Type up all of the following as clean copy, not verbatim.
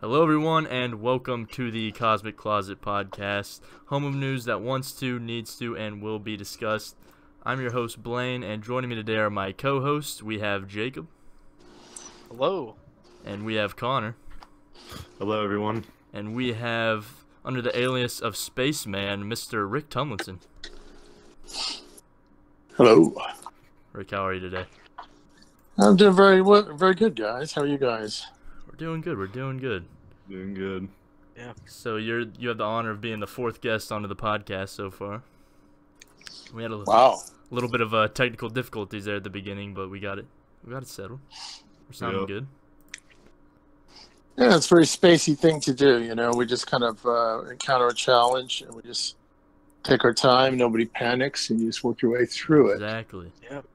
Hello, everyone, and welcome to the Cosmic Closet Podcast, home of news that wants to, needs to, and will be discussed. I'm your host, Blaine, and joining me today are my co-hosts. We have Jacob. Hello. And we have Connor. Hello, everyone. And we have, under the alias of Spaceman, Mr. Rick Tumlinson. Hello. Rick, how are you today? I'm doing very good, guys. How are you guys? We're doing good. Doing good. Yeah. So you have the honor of being the fourth guest onto the podcast so far. We had a little bit of technical difficulties there at the beginning, but we got it settled. We're sounding good. Yeah, it's a very spacey thing to do. You know, we just kind of encounter a challenge and we just take our time. Nobody panics, and you just work your way through it. Exactly. Yep.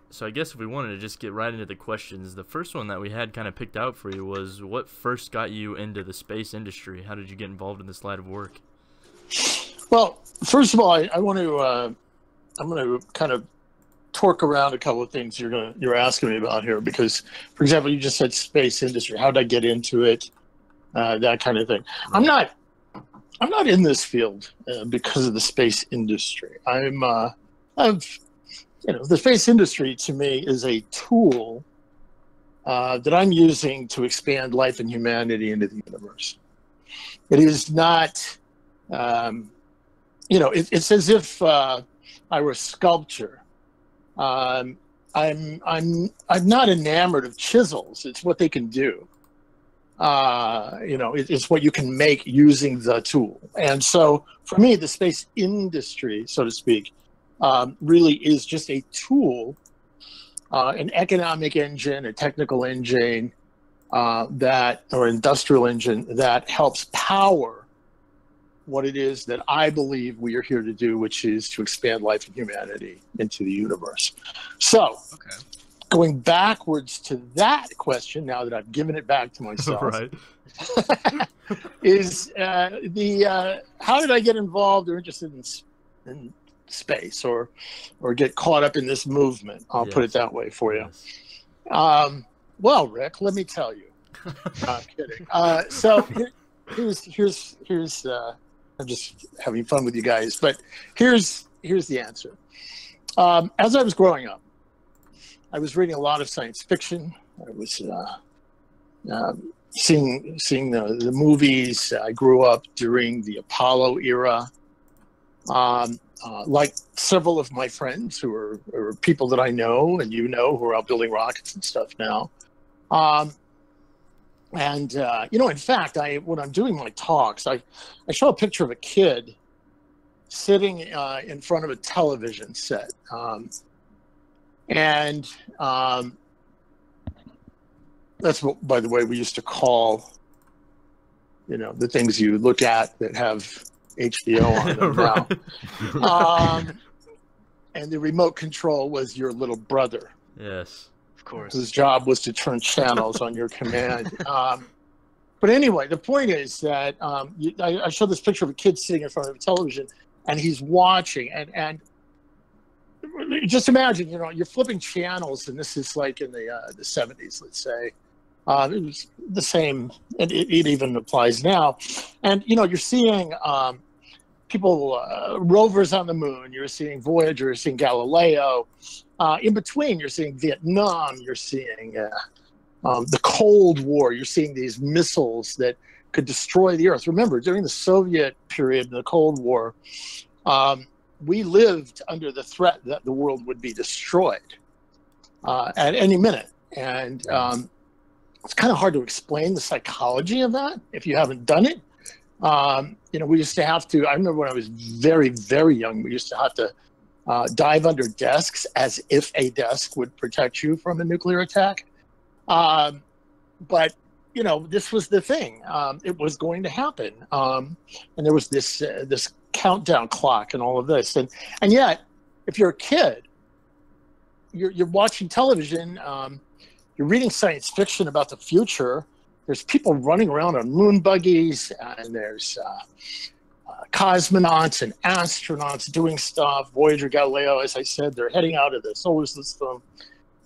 So I guess if we wanted to just get right into the questions, the first one that we had kind of picked out for you was, what first got you into the space industry? How did you get involved in this line of work? Well, first of all, I'm going to kind of torque around a couple of things you're asking me about here, because, for example, you just said space industry. How did I get into it? That kind of thing. I'm not in this field because of the space industry. The space industry to me is a tool that I'm using to expand life and humanity into the universe. It is not, it's as if I were a sculptor. I'm not enamored of chisels. It's what they can do. It's what you can make using the tool. And so for me, the space industry, so to speak, really is just a tool, an economic engine, a technical engine, or industrial engine that helps power what it is that I believe we are here to do, which is to expand life and humanity into the universe. So, going backwards to that question, now that I've given it back to myself, Right. is how did I get involved or interested in space or get caught up in this movement? I'll put it that way for you. Yes. Well, Rick, let me tell you. No, I'm kidding. So here's I'm just having fun with you guys, but here's the answer. As I was growing up, I was reading a lot of science fiction. I was seeing the movies. I grew up during the Apollo era. Like several of my friends who are people that I know and who are out building rockets and stuff now. In fact, when I'm doing my talks, I show a picture of a kid sitting in front of a television set. That's what, by the way, we used to call, the things you look at that have HBO on them now. And the remote control was your little brother. Yes. Of course. Whose job was to turn channels on your command. But anyway, the point is that I show this picture of a kid sitting in front of a television, and he's watching. And just imagine, you're flipping channels, and this is like in the 70s, let's say. It was the same, and it even applies now. And, you're seeing people, rovers on the moon. You're seeing Voyager, you're seeing Galileo. In between, you're seeing Vietnam. You're seeing the Cold War. You're seeing these missiles that could destroy the Earth. Remember, during the Soviet period, the Cold War, we lived under the threat that the world would be destroyed at any minute. And it's kind of hard to explain the psychology of that if you haven't done it. We used to have to, I remember when I was very, very young, we used to have to dive under desks as if a desk would protect you from a nuclear attack. But, this was the thing. It was going to happen. And there was this countdown clock and all of this. And yet, if you're a kid, you're watching television, you're reading science fiction about the future. There's people running around on moon buggies, and there's cosmonauts and astronauts doing stuff. Voyager, Galileo, as I said, they're heading out of the solar system.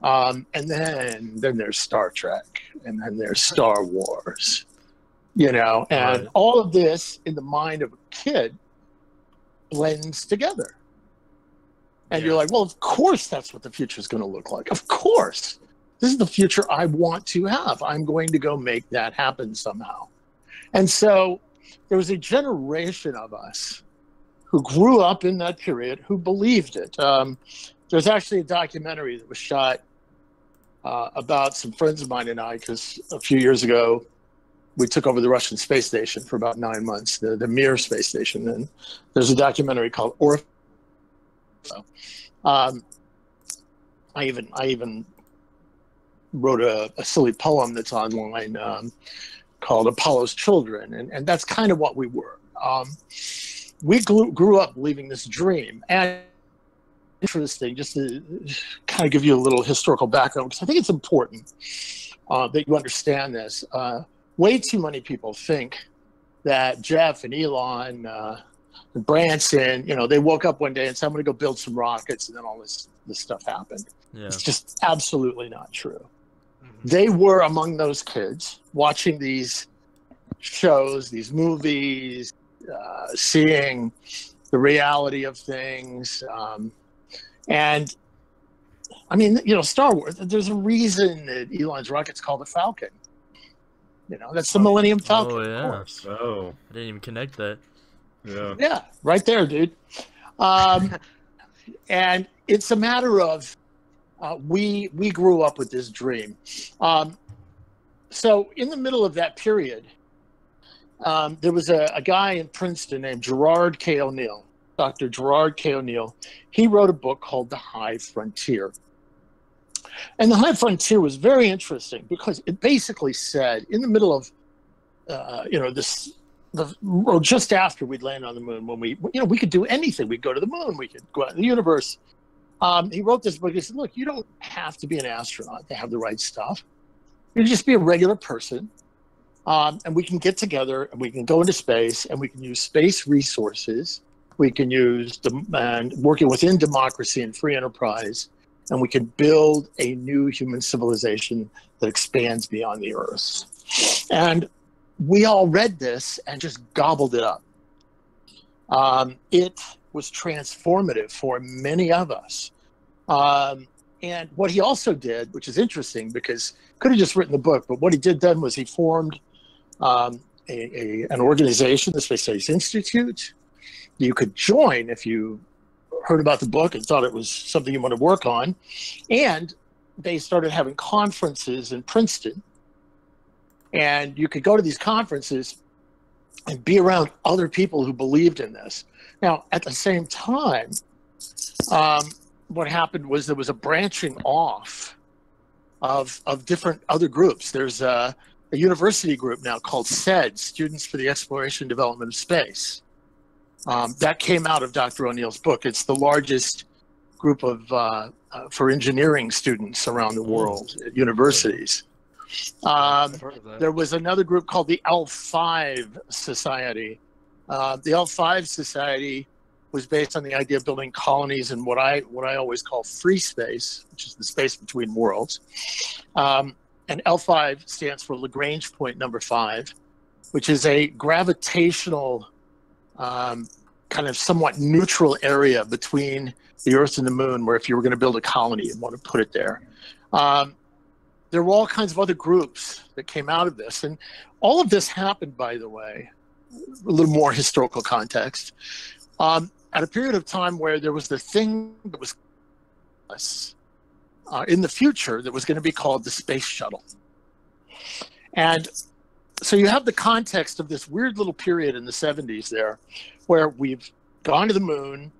And then there's Star Trek, and then there's Star Wars, you know, and Right. all of this in the mind of a kid blends together. And you're like, well, of course that's what the future is going to look like. Of course. This is the future I want to have. I'm going to go make that happen somehow. And so there was a generation of us who grew up in that period who believed it. There's actually a documentary that was shot about some friends of mine and I, because a few years ago, we took over the Russian space station for about 9 months, the Mir space station. And there's a documentary called Orphan. I even wrote a silly poem that's online called Apollo's Children, and that's kind of what we were. We grew up believing this dream. And interesting, just to kind of give you a little historical background, because I think it's important that you understand this. Way too many people think that Jeff and Elon and Branson, you know, they woke up one day and said, I'm going to go build some rockets, and then all this stuff happened. Yeah. It's just absolutely not true. They were among those kids watching these shows, these movies, seeing the reality of things. And I mean, you know, Star Wars, there's a reason that Elon's rocket's called the Falcon. You know, that's the Millennium Falcon. Oh, yeah. Of course. Oh, I didn't even connect that. yeah. Yeah, right there, dude. And it's a matter of we grew up with this dream. So in the middle of that period, there was a guy in Princeton named Gerard K. O'Neill, Dr. Gerard K. O'Neill. He wrote a book called The High Frontier. And The High Frontier was very interesting because it basically said, in the middle of, or just after we'd land on the moon, when we could do anything. We'd go to the moon, we could go out in the universe. He wrote this book. He said, look, you don't have to be an astronaut to have the right stuff. You can just be a regular person. And we can get together and we can go into space and we can use space resources. We can use working within democracy and free enterprise. And we can build a new human civilization that expands beyond the Earth. And we all read this and just gobbled it up. It was transformative for many of us. And what he also did, which is interesting because could have just written the book, but what he did then was he formed an organization, the Space Studies Institute. You could join if you heard about the book and thought it was something you want to work on. And they started having conferences in Princeton. And you could go to these conferences and be around other people who believed in this. Now, at the same time, what happened was there was a branching off of different other groups. There's a university group now called SED, Students for the Exploration and Development of Space. That came out of Dr. O'Neill's book. It's the largest group of for engineering students around the world at universities. There was another group called the L5 Society. The L5 Society was based on the idea of building colonies in what I always call free space, which is the space between worlds. And L5 stands for Lagrange point number 5, which is a gravitational kind of somewhat neutral area between the Earth and the Moon, where if you were going to build a colony, you'd want to put it there. There were all kinds of other groups that came out of this. And all of this happened, by the way, a little more historical context, at a period of time where there was the thing that was in the future that was going to be called the space shuttle. And so you have the context of this weird little period in the 70s there where we've gone to the moon,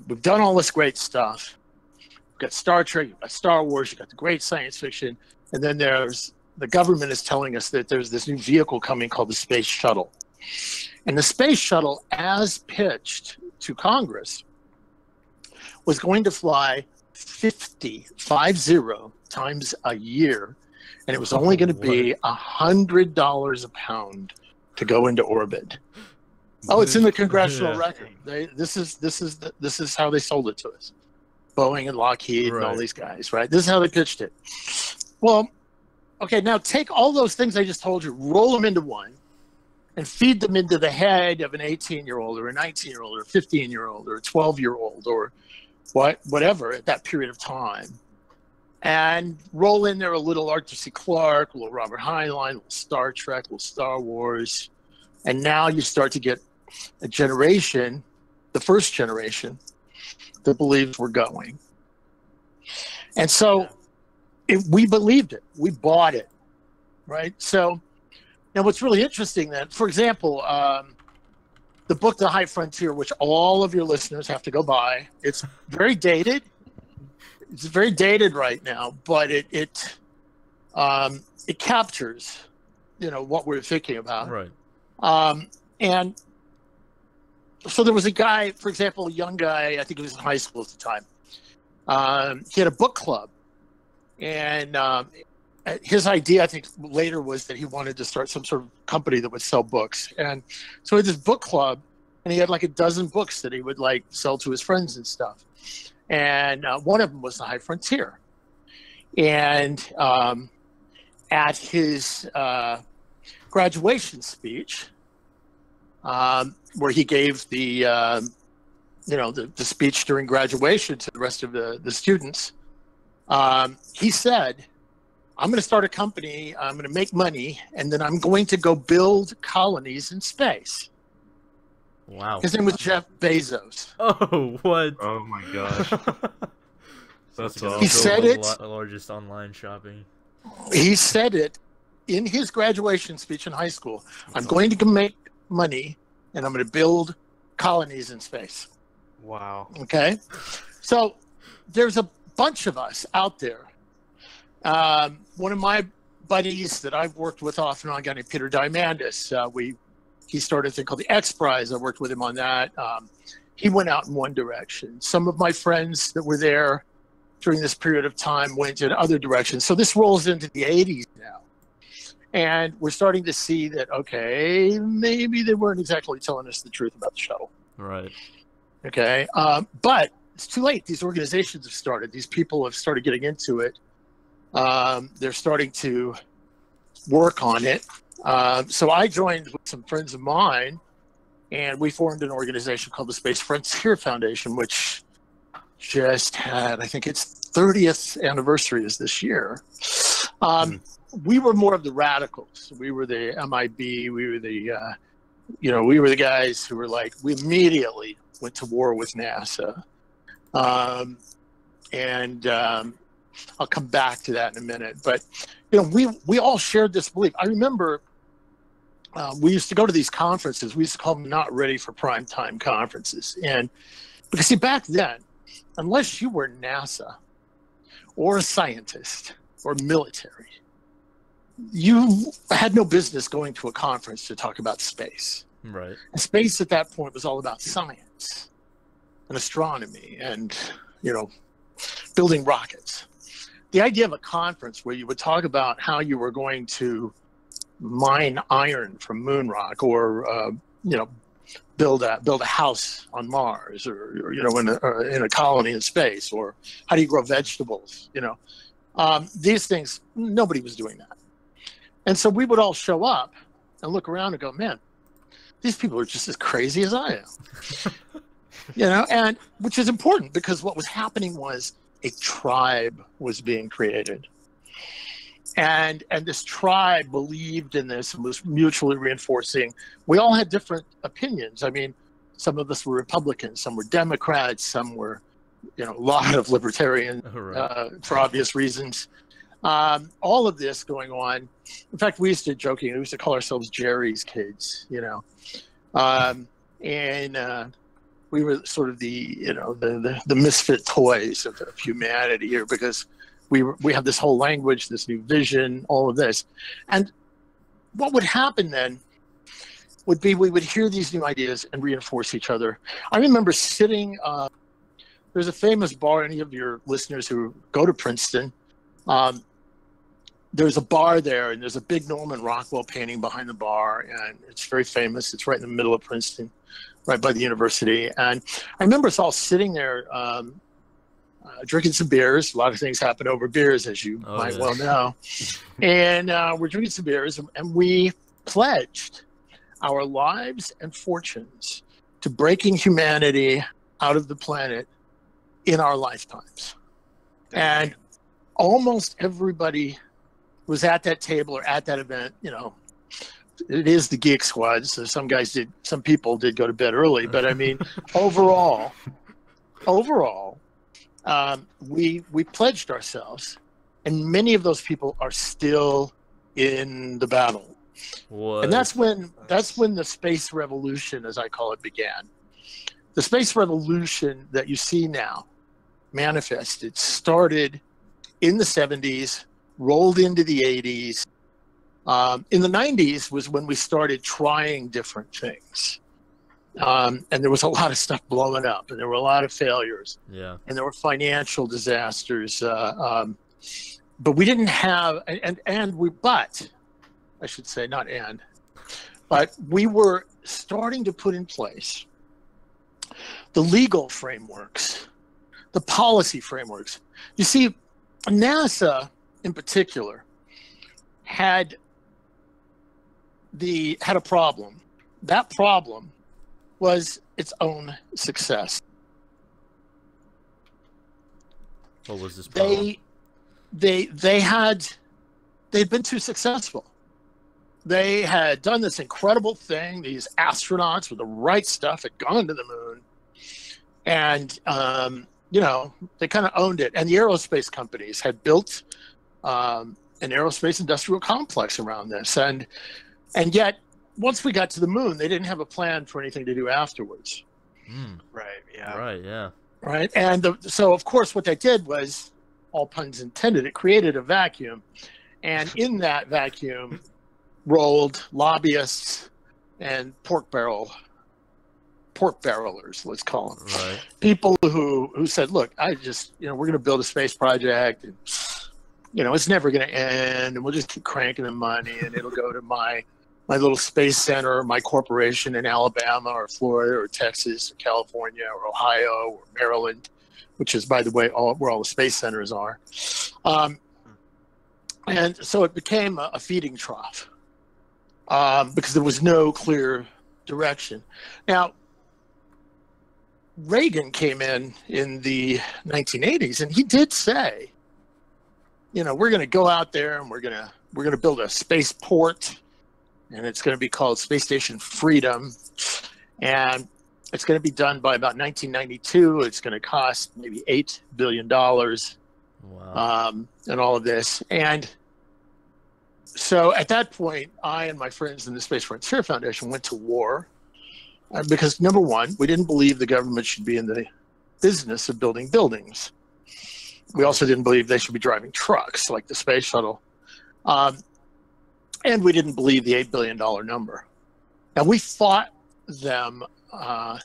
we've done all this great stuff. You've got Star Trek, you've got Star Wars, you've got the great science fiction, and then the government is telling us that there's this new vehicle coming called the space shuttle. And the space shuttle, as pitched to Congress, was going to fly 50 times a year, and it was only going to be $100 a pound to go into orbit. Oh, it's in the congressional record. This is how they sold it to us. Boeing and Lockheed and all these guys, right? This is how they pitched it. Well, okay, now take all those things I just told you, roll them into one, and feed them into the head of an 18-year-old or a 19-year-old or a 15-year-old or a 12-year-old or whatever at that period of time. And roll in there a little Arthur C. Clarke, a little Robert Heinlein, a little Star Trek, a little Star Wars. And now you start to get a generation, the first generation, that believes we're going. And so we believed it. We bought it, right? So now what's really interesting then, for example, the book, The High Frontier, which all of your listeners have to go buy, it's very dated. It's very dated right now, but it captures, what we're thinking about. Right. And so there was a guy, for example, a young guy, I think he was in high school at the time. He had a book club, and his idea, I think, later was that he wanted to start some sort of company that would sell books. And so he had this book club, and he had like a dozen books that he would like sell to his friends and stuff. And one of them was The High Frontier. And at his graduation speech, where he gave the speech during graduation to the rest of the students, he said, I'm going to start a company, I'm going to make money, and then I'm going to go build colonies in space. Wow. His name was Jeff Bezos. Oh, what? Oh my gosh. That's awesome. He said it. The largest online shopping. He said it in his graduation speech in high school. I'm going to make money, and I'm going to build colonies in space. Wow. Okay? So there's a bunch of us out there. One of my buddies that I've worked with off and on, a guy named Peter Diamandis, he started a thing called the X Prize. I worked with him on that. He went out in one direction. Some of my friends that were there during this period of time went in other directions. So this rolls into the 80s now. And we're starting to see that, okay, maybe they weren't exactly telling us the truth about the shuttle. Right. Okay. But it's too late. These organizations have started. These people have started getting into it. They're starting to work on it. So I joined with some friends of mine, and we formed an organization called the Space Frontier Foundation, which just had, I think its 30th anniversary is this year. We were more of the radicals. We were the MIB. We were the, we were the guys who were like, we immediately went to war with NASA. I'll come back to that in a minute. But, we all shared this belief. I remember we used to go to these conferences. We used to call them not ready for prime time conferences. And because, see, back then, unless you were NASA or a scientist or military, you had no business going to a conference to talk about space. Right. And space at that point was all about science and astronomy and, building rockets. The idea of a conference where you would talk about how you were going to mine iron from moon rock or, build a house on Mars or in a colony in space, or how do you grow vegetables, these things, nobody was doing that. And so we would all show up and look around and go, man, these people are just as crazy as I am. And which is important, because what was happening was a tribe was being created. And this tribe believed in this and was mutually reinforcing. We all had different opinions. I mean, some of us were Republicans, some were Democrats, some were, a lot of libertarian for obvious reasons. All of this going on. In fact, we used to call ourselves Jerry's kids, and we were sort of the misfit toys of humanity here, because we have this whole language, this new vision, all of this. And what would happen then would be we would hear these new ideas and reinforce each other. I remember sitting, there's a famous bar, any of your listeners who go to Princeton, there's a bar there, and there's a big Norman Rockwell painting behind the bar, and it's very famous. It's right in the middle of Princeton, right by the university. And I remember us all sitting there drinking some beers. A lot of things happen over beers, as you might well know. And we're drinking some beers, and we pledged our lives and fortunes to breaking humanity out of the planet in our lifetimes. And almost everybody was at that table or at that event. You know, it is the Geek Squad, so some people did go to bed early, but I mean, overall, we pledged ourselves, and many of those people are still in the battle. What? And that's when the space revolution, as I call it, began. The space revolution that you see now manifested started in the 70s, rolled into the 80s. In the 90s was when we started trying different things. And there was a lot of stuff blowing up, and there were a lot of failures. Yeah. And there were financial disasters. But we didn't have, I should say, not and, but we were starting to put in place the legal frameworks, the policy frameworks. You see, NASA in particular had a problem. That problem was its own success. What was this problem? They'd been too successful. They had done this incredible thing. These astronauts with the right stuff had gone to the moon, and they kind of owned it. And the aerospace companies had built an aerospace industrial complex around this, and yet once we got to the moon, they didn't have a plan for anything to do afterwards. Right. Yeah. Right. Yeah. Right. And so, of course, what they did was, all puns intended, it created a vacuum, and in that vacuum rolled lobbyists and pork barrelers, let's call them. Right. People who said, look, we're going to build a space project, and it's never going to end, and we'll just keep cranking the money, and it'll go to my little space center, my corporation in Alabama or Florida or Texas or California or Ohio or Maryland, which is, by the way, where all the space centers are. And so it became a feeding trough because there was no clear direction. Now, Reagan came in the 1980s, and he did say, we're going to go out there and we're going to build a space port, and it's going to be called Space Station Freedom, and it's going to be done by about 1992. It's going to cost maybe $8 billion. Wow. And all of this. And so at that point, I and my friends in the Space Frontier Foundation went to war because, number one, we didn't believe the government should be in the business of building buildings. We also didn't believe they should be driving trucks like the space shuttle. And we didn't believe the $8 billion number. And we fought them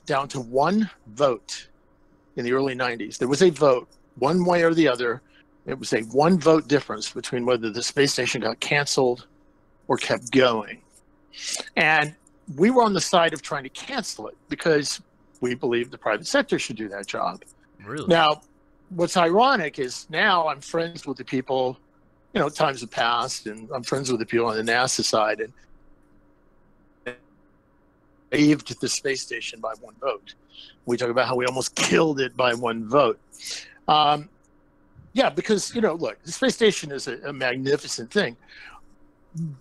down to one vote in the early 90s. There was a vote, one way or the other. It was a one vote difference between whether the space station got canceled or kept going. And we were on the side of trying to cancel it because we believed the private sector should do that job. Really? Now, what's ironic is now I'm friends with the people, times have passed, and I'm friends with the people on the NASA side, and saved the space station by one vote. We talk about how we almost killed it by one vote. Because, look, the space station is a magnificent thing.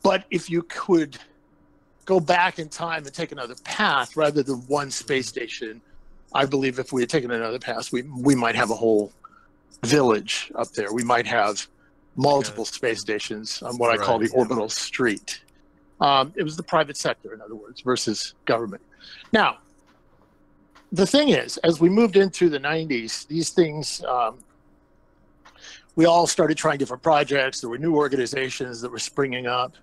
But if you could go back in time and take another path rather than one space station, I believe if we had taken another path, we might have a whole village up there. We might have multiple space stations on what I call the orbital street. It was the private sector, in other words, versus government. Now, the thing is, as we moved into the 90s, these things, we all started trying different projects. There were new organizations that were springing up.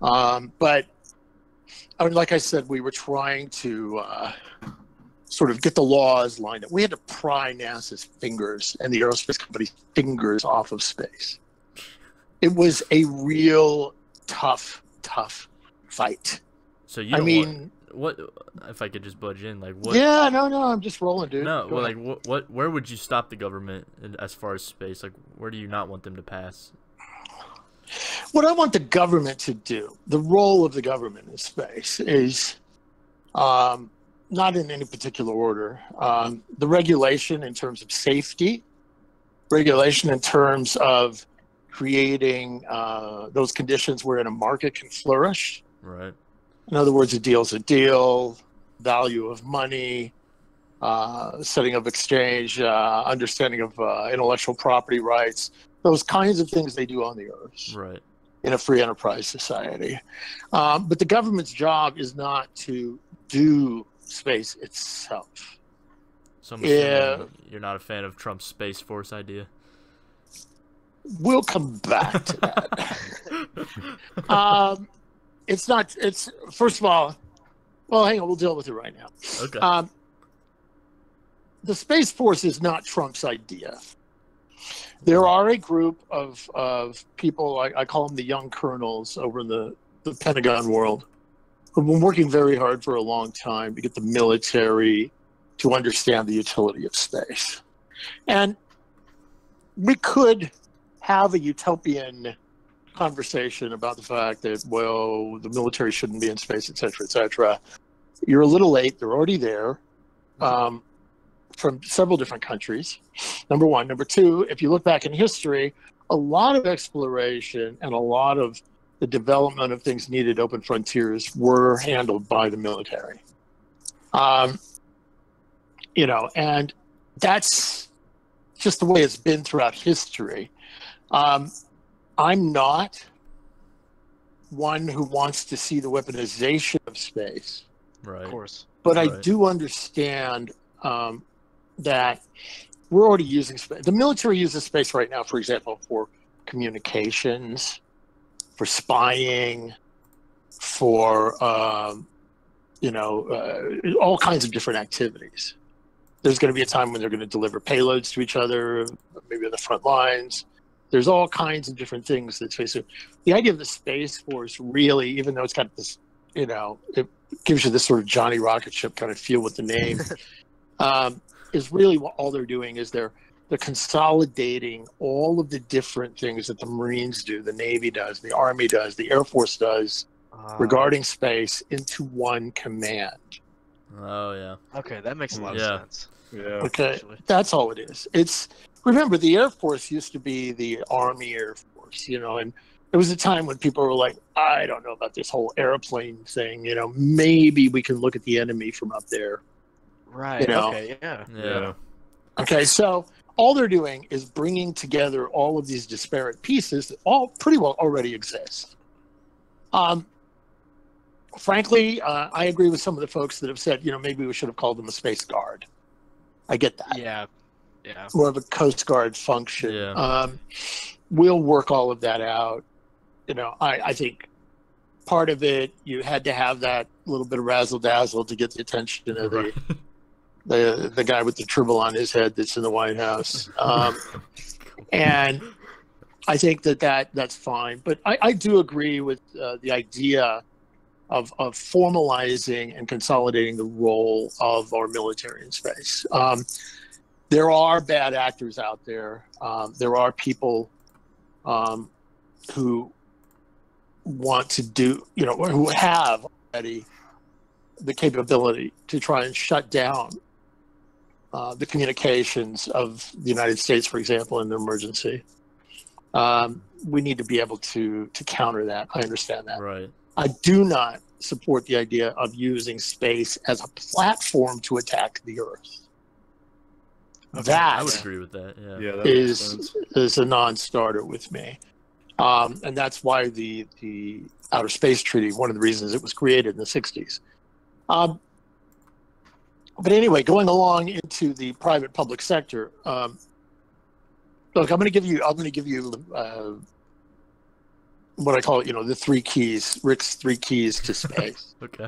But like I said, we were trying to sort of get the laws lined up. We had to pry NASA's fingers and the aerospace company's fingers off of space. It was a real tough fight. So you what if I could just budge in? Like what? Yeah, no, I'm just rolling, dude. No, Go well, ahead. like what? Where would you stop the government as far as space? Like, where do you not want them to pass? What I want the government to do, the role of the government in space, is not in any particular order. The regulation in terms of safety, regulation in terms of creating those conditions wherein a market can flourish. Right. In other words, a deal's a deal, value of money, setting of exchange, understanding of intellectual property rights, those kinds of things they do on the Earth. Right. In a free enterprise society. But the government's job is not to do space itself. So I'm assuming you're not a fan of Trump's Space Force idea. We'll come back to that. It's not, it's, first of all, well, hang on, we'll deal with it right now. Okay. The Space Force is not Trump's idea. There are a group of people, I call them the young colonels over in the Pentagon world, who've been working very hard for a long time to get the military to understand the utility of space. And we could have a utopian conversation about the fact that, well, the military shouldn't be in space, et cetera, et cetera. You're a little late. They're already there. From several different countries, number one. Number two, if you look back in history, a lot of exploration and a lot of the development of things needed open frontiers were handled by the military. You know, and that's just the way it's been throughout history. I'm not one who wants to see the weaponization of space. Right. Of course. But I do understand that we're already using space. The military uses space right now, for example, for communications, for spying, for all kinds of different activities. There's going to be a time when they're going to deliver payloads to each other, maybe on the front lines. There's all kinds of different things that space. So the idea of the Space Force really, even though it's got this, it gives you this sort of Johnny Rocket ship kind of feel with the name. Is really what all they're doing is they're consolidating all of the different things that the Marines do, the Navy does, the Army does, the Air Force does regarding space into one command. Oh, yeah. Okay, that makes a lot of sense. Yeah. Okay, actually. that's all it is. Remember, the Air Force used to be the Army Air Force, and there was a time when people were like, I don't know about this whole airplane thing, maybe we can look at the enemy from up there. Right. Okay. Yeah. Yeah. Okay. So all they're doing is bringing together all of these disparate pieces that all pretty well already exist. Frankly, I agree with some of the folks that have said, maybe we should have called them a Space Guard. I get that. Yeah. Yeah. More of a Coast Guard function. Yeah. We'll work all of that out. I think part of it, you had to have that little bit of razzle dazzle to get the attention of the guy with the tribble on his head that's in the White House. And I think that's fine. But I do agree with the idea of formalizing and consolidating the role of our military in space. There are bad actors out there. There are people who want to do, who have already the capability to try and shut down the communications of the United States, for example, in an emergency. We need to be able to counter that. I understand that. Right. I do not support the idea of using space as a platform to attack the Earth. Okay, I would agree with that. Yeah. That is a non-starter with me. And that's why the Outer Space Treaty, one of the reasons it was created in the 60s. But anyway, going along into the private-public sector, look, I'm going to give you what I call the three keys, Rick's three keys to space. Okay.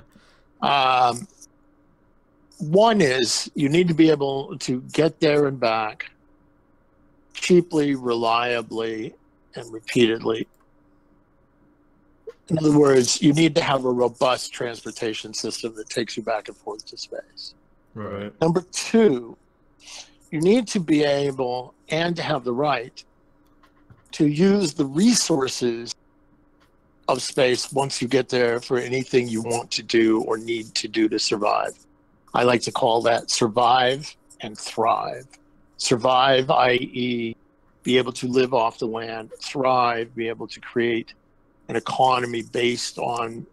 One is you need to be able to get there and back cheaply, reliably, and repeatedly In other words, you need to have a robust transportation system that takes you back and forth to space. Right. Number two, you need to be able and to have the right to use the resources of space once you get there for anything you want to do or need to do to survive. I like to call that survive and thrive. Survive, i.e., be able to live off the land. Thrive, be able to create an economy based on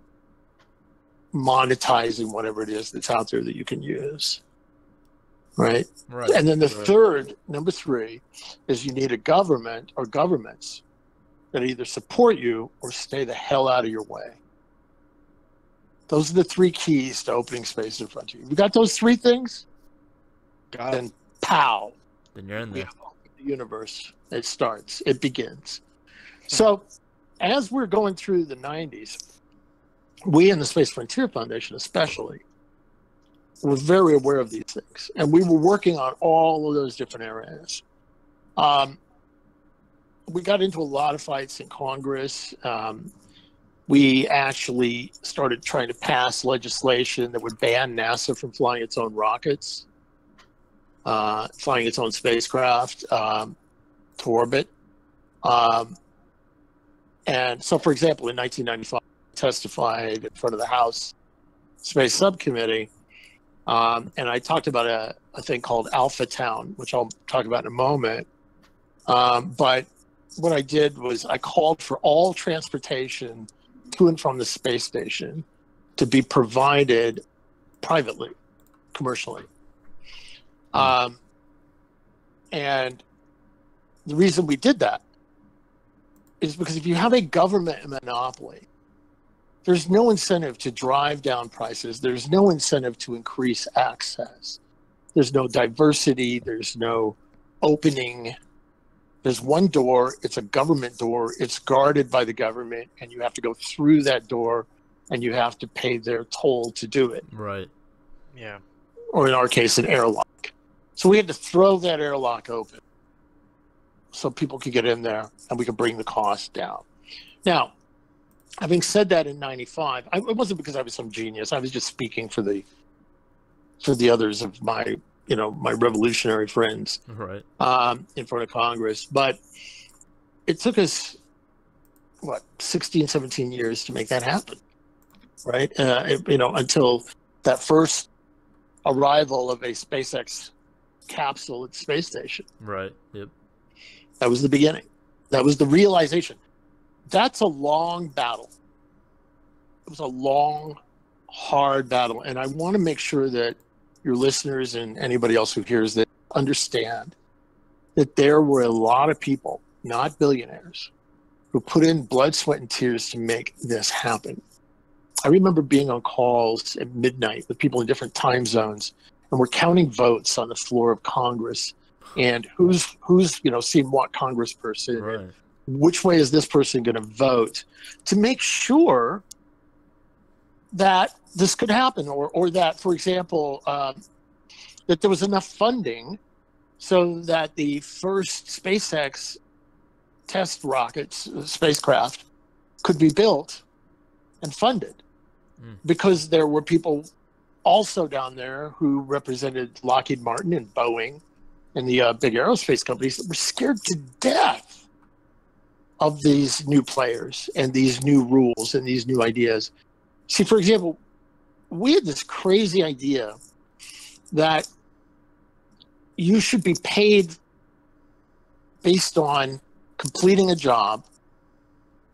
monetizing whatever it is that's out there that you can use. Right? And then the third, number three, is you need a government or governments that either support you or stay the hell out of your way. Those are the three keys to opening space in front of you. You got those three things? Then pow. Then you're in there. The universe. It starts. It begins. So as we're going through the 90s, we in the Space Frontier Foundation especially were very aware of these things. And we were working on all of those different areas. We got into a lot of fights in Congress. We actually started trying to pass legislation that would ban NASA from flying its own rockets, flying its own spacecraft to orbit. And so, for example, in 1995, I testified in front of the House Space Subcommittee, and I talked about a thing called Alpha Town, which I'll talk about in a moment. But what I did was I called for all transportation to and from the space station to be provided privately, commercially. And the reason we did that is because if you have a government monopoly, there's no incentive to drive down prices. There's no incentive to increase access. There's no diversity. There's no opening. There's one door. It's a government door. It's guarded by the government, and you have to go through that door, and you have to pay their toll to do it. Right. Yeah. Or in our case, an airlock. So we had to throw that airlock open so people could get in there, and we could bring the cost down. Now, having said that, in '95, it wasn't because I was some genius. I was just speaking for the others of my my revolutionary friends, right, in front of Congress. But it took us, 16, 17 years to make that happen, right? Until that first arrival of a SpaceX capsule at the space station. Right, yep. That was the beginning. That was the realization. That's a long battle. It was a long, hard battle. And I want to make sure that your listeners and anybody else who hears this understand that there were a lot of people, not billionaires, who put in blood, sweat, and tears to make this happen. I remember being on calls at midnight with people in different time zones, and we're counting votes on the floor of Congress, and who's seen what congressperson, right, and which way is this person going to vote to make sure that this could happen, or that, for example, that there was enough funding so that the first SpaceX test rockets, spacecraft, could be built and funded. Because there were people also down there who represented Lockheed Martin and Boeing and the big aerospace companies that were scared to death of these new players and these new rules and these new ideas. See, for example, we had this crazy idea that you should be paid based on completing a job,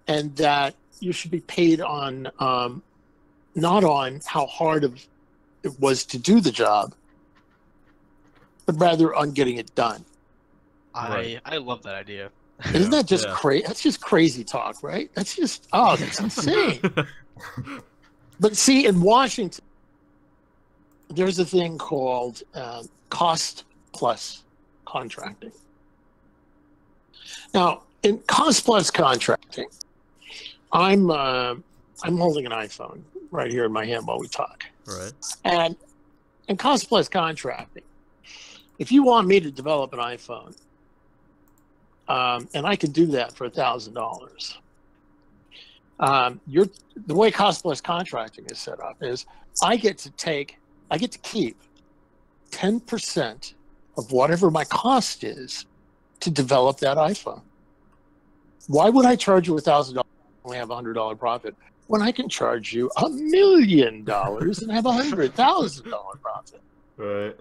and that you should be paid on not on how hard it was to do the job, but rather on getting it done. I love that idea. Isn't that just crazy? That's just crazy talk, right? That's just, that's insane. But see, in Washington, there's a thing called cost plus contracting. Now, in cost plus contracting, I'm holding an iPhone right here in my hand while we talk. Right. And in cost plus contracting, if you want me to develop an iPhone, and I can do that for $1,000, The way cost plus contracting is set up is I get to keep 10% of whatever my cost is to develop that iPhone. Why would I charge you $1,000 and only have $100 profit when I can charge you $1 million and have $100,000 profit? Right.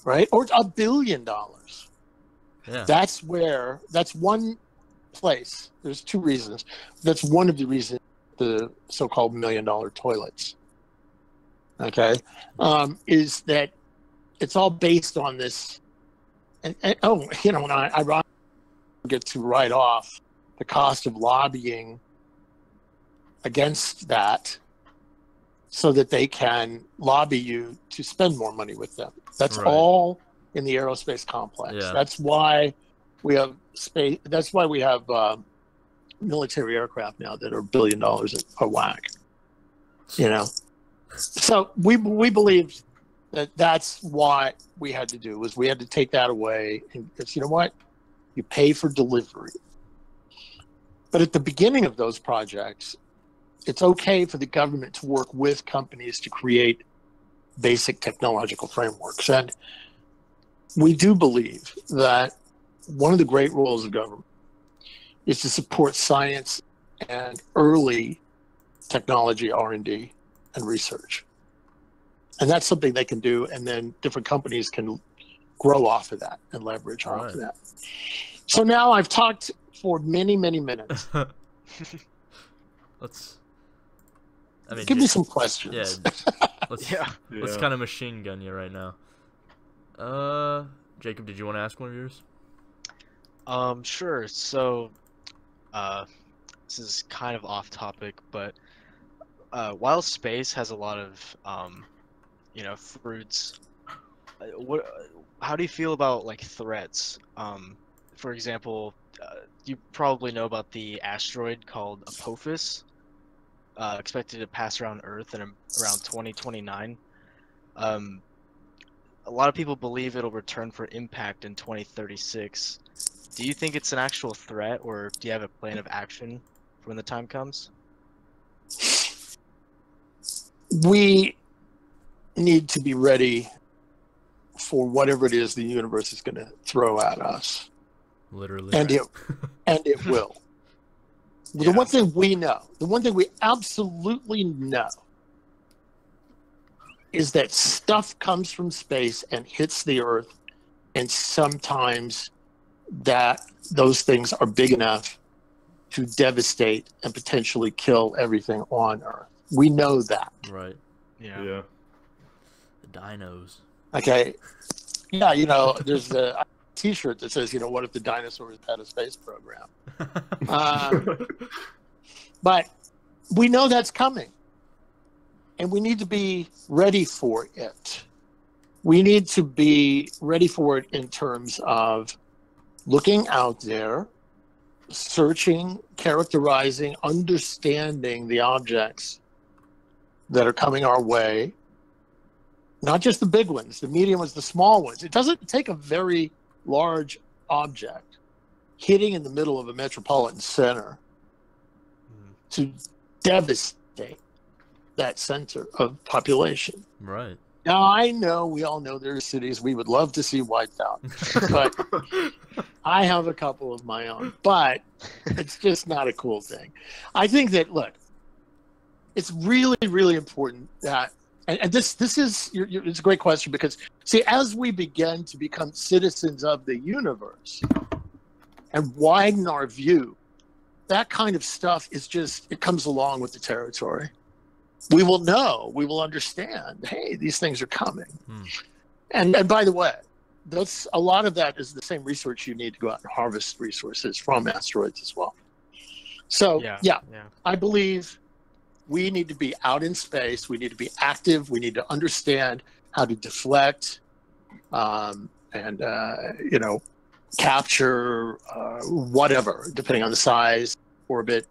Right? Or $1 billion. Yeah. That's one place. There's two reasons. That's one of the reasons the so-called $1 million toilets. Okay, is that it's all based on this. And when I get to write off the cost of lobbying against that, so that they can lobby you to spend more money with them. That's right. all in the aerospace complex. Yeah. That's why we have space. That's why we have military aircraft now that are $1 billion a whack. So we believe that that's what we had to do, was we had to take that away. And it's, you know what? You pay for delivery. But at the beginning of those projects, it's okay for the government to work with companies to create basic technological frameworks. And we do believe that one of the great roles of government is to support science and early technology R&D and research. And that's something they can do, and then different companies can grow off of that and leverage off of that. So now I've talked for many, many minutes. Give me some questions. Yeah, let's kind of machine gun you right now. Jacob, did you want to ask one of yours? Sure. So, this is kind of off topic, but while space has a lot of fruits, how do you feel about like threats? For example, you probably know about the asteroid called Apophis, expected to pass around Earth in around 2029. A lot of people believe it'll return for impact in 2036. Do you think it's an actual threat, or do you have a plan of action for when the time comes? We need to be ready for whatever it is the universe is going to throw at us. Literally. And it will. The one thing we know, the one thing we absolutely know, is that stuff comes from space and hits the Earth, and sometimes those things are big enough to devastate and potentially kill everything on Earth. We know that. Right. Yeah. The dinos. Okay. Yeah, there's a T-shirt that says, what if the dinosaurs had a space program? But we know that's coming. And we need to be ready for it. We need to be ready for it in terms of looking out there, searching, characterizing, understanding the objects that are coming our way. Not just the big ones, the medium ones, the small ones. It doesn't take a very large object hitting in the middle of a metropolitan center to devastate that center of population. Right. Now, I know, we all know there are cities we would love to see wiped out, but I have a couple of my own, but it's just not a cool thing. I think that, look, it's really, really important that, and this is, it's a great question, because, see, as we begin to become citizens of the universe and widen our view, that kind of stuff is just, it comes along with the territory. We will know, we will understand, hey, these things are coming. And by the way, a lot of that is the same research you need to go out and harvest resources from asteroids as well. So, yeah. I believe we need to be out in space. We need to be active. We need to understand how to deflect and capture whatever, depending on the size, orbit,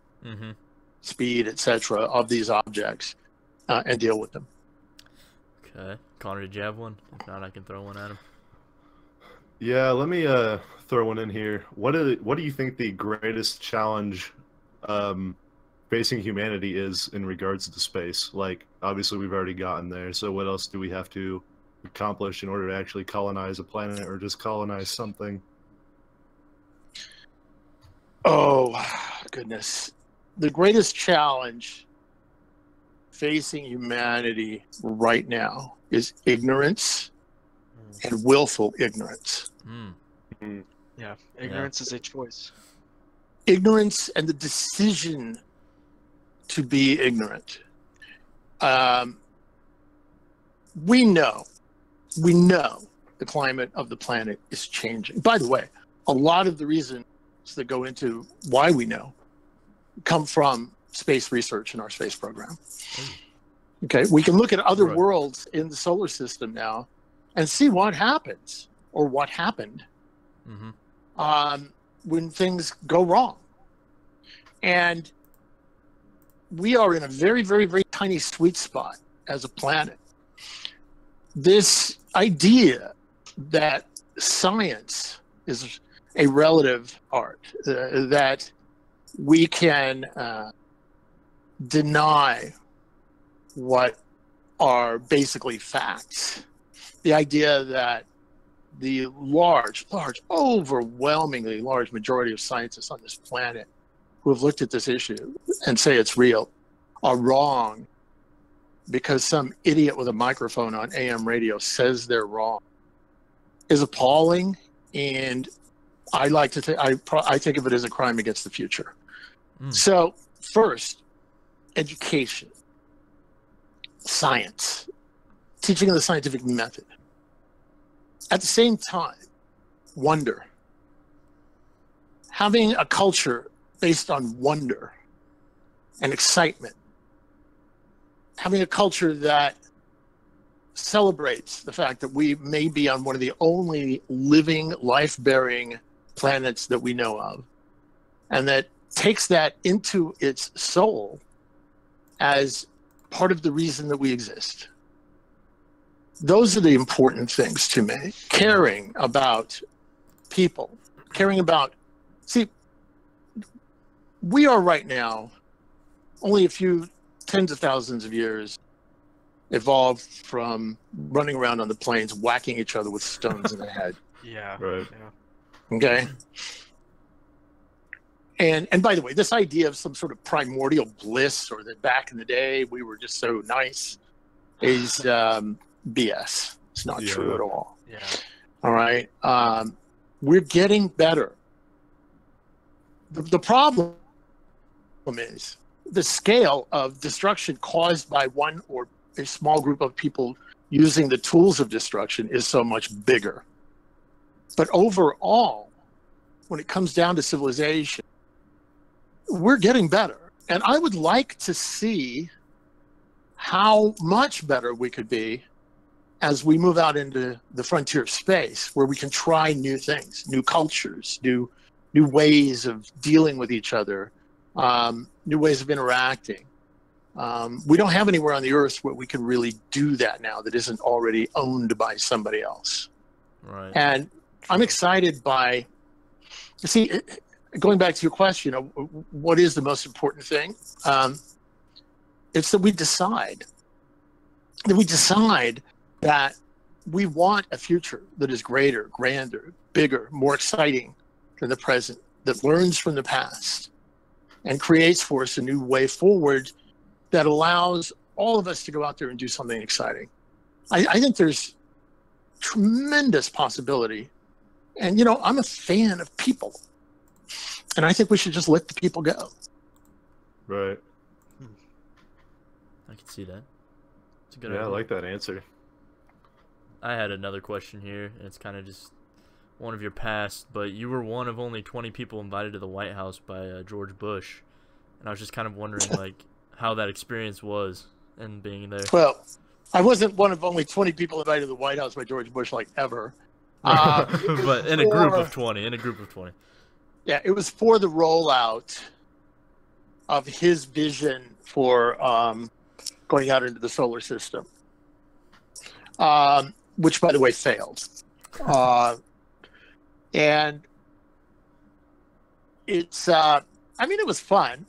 speed, etc., of these objects, and deal with them. Okay. Connor, did you have one? If not, I can throw one at him. Yeah, let me throw one in here. What do you think the greatest challenge facing humanity is in regards to space. Like, obviously we've already gotten there, so what else do we have to accomplish in order to actually colonize a planet or just colonize something? Oh, goodness. The greatest challenge facing humanity right now is ignorance and willful ignorance. Yeah, ignorance is a choice. Ignorance and the decision to be ignorant. We know the climate of the planet is changing. By the way, a lot of the reasons that go into why we know come from space research in our space program. Okay, we can look at other worlds in the solar system now and see what happens or what happened when things go wrong. And we are in a very, very, very tiny sweet spot as a planet. This idea that science is a relative art, that we can deny what are basically facts. The idea that the large, overwhelmingly large majority of scientists on this planet who have looked at this issue and say it's real are wrong because some idiot with a microphone on AM radio says they're wrong is appalling. And I like to I think of it as a crime against the future. So first, education, science, teaching of the scientific method. At the same time, wonder. Having a culture based on wonder and excitement. Having a culture that celebrates the fact that we may be on one of the only living, life-bearing planets that we know of, and that takes that into its soul as part of the reason that we exist. Those are the important things to me. Caring about people, caring about, see, we are right now only a few tens of thousands of years evolved from running around on the plains, whacking each other with stones in the head. Yeah. Right. Yeah. Okay. And by the way, this idea of some sort of primordial bliss or that back in the day we were just so nice is BS. It's not true at all. Yeah. All right. We're getting better. The problem is the scale of destruction caused by one or a small group of people using the tools of destruction is so much bigger. But overall, when it comes down to civilization, we're getting better. And I would like to see how much better we could be as we move out into the frontier of space, where we can try new things, new cultures, new ways of dealing with each other, new ways of interacting. We don't have anywhere on the Earth where we can really do that now that isn't already owned by somebody else. Right. And I'm excited by, see, going back to your question, what is the most important thing? It's that we decide that we want a future that is greater, grander, bigger, more exciting than the present, that learns from the past and creates for us a new way forward that allows all of us to go out there and do something exciting. I think there's tremendous possibility. And, you know, I'm a fan of people. And I think we should just let the people go. Right. I can see that. It's a good idea. idea. I like that answer. I had another question here, and it's kind of just one of your past, but you were one of only 20 people invited to the White House by George Bush. And I was just kind of wondering, like, how that experience was and being there. Well, I wasn't one of only 20 people invited to the White House by George Bush, like, ever. But in a group of 20, Yeah, it was for the rollout of his vision for going out into the solar system, which, by the way, failed. And it's I mean, it was fun.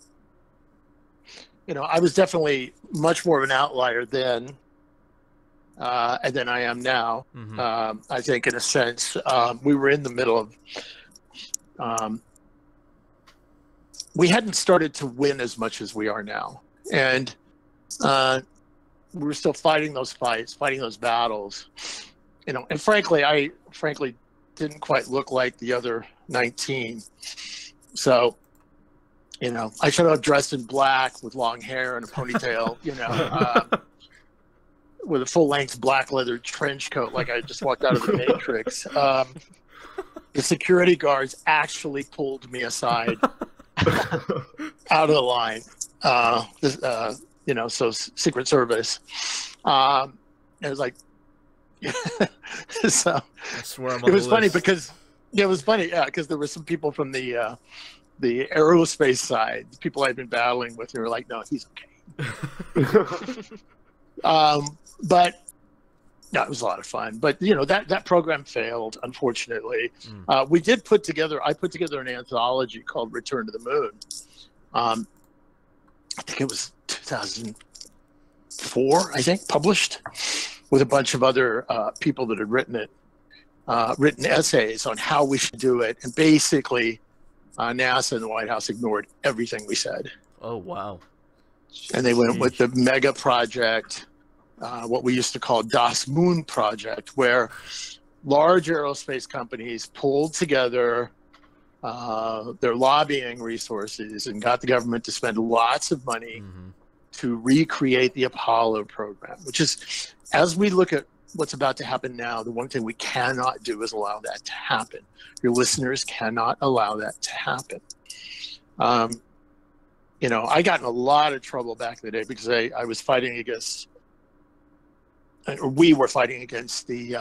You know, I was definitely much more of an outlier then than I am now. Mm-hmm. I think, in a sense, we were in the middle of. We hadn't started to win as much as we are now, and we were still fighting those fights, fighting those battles. You know, and frankly, I didn't quite look like the other 19. So, you know, I showed up dressed in black with long hair and a ponytail, you know, with a full-length black leather trench coat, like I just walked out of the Matrix. The security guards actually pulled me aside out of the line. You know, so Secret Service. It was like, so I swear I'm on it was the funny list. because it was funny, yeah, because there were some people from the aerospace side, the people I'd been battling with, who were like, no, he's okay. But no, it was a lot of fun. But you know, that program failed, unfortunately. I put together an anthology called Return to the Moon. I think it was 2004, I think, published, with a bunch of other people that had written essays on how we should do it. And basically, NASA and the White House ignored everything we said. Oh, wow. And they went with the mega project, what we used to call Das Moon Project, where large aerospace companies pulled together their lobbying resources and got the government to spend lots of money to recreate the Apollo program, which is, as we look at what's about to happen now, the one thing we cannot do is allow that to happen. Your listeners cannot allow that to happen. You know, I got in a lot of trouble back in the day because I was fighting against, or we were fighting against the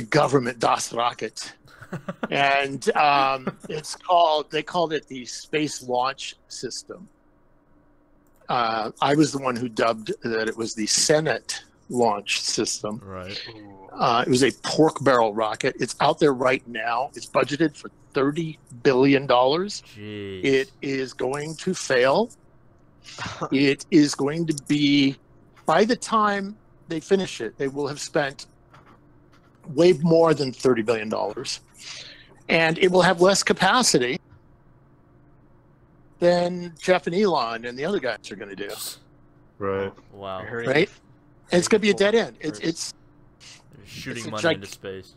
government Das Rocket. And they called it the Space Launch System. I was the one who dubbed that it was the Senate Launch System. Right. It was a pork barrel rocket. It's out there right now. It's budgeted for $30 billion. Jeez. It is going to fail. It is going to be, by the time they finish it, they will have spent way more than $30 billion. And it will have less capacity than Jeff and Elon and the other guys are going to do. Right. Wow. Right? And it's going to be a dead end. It's They're shooting money into space.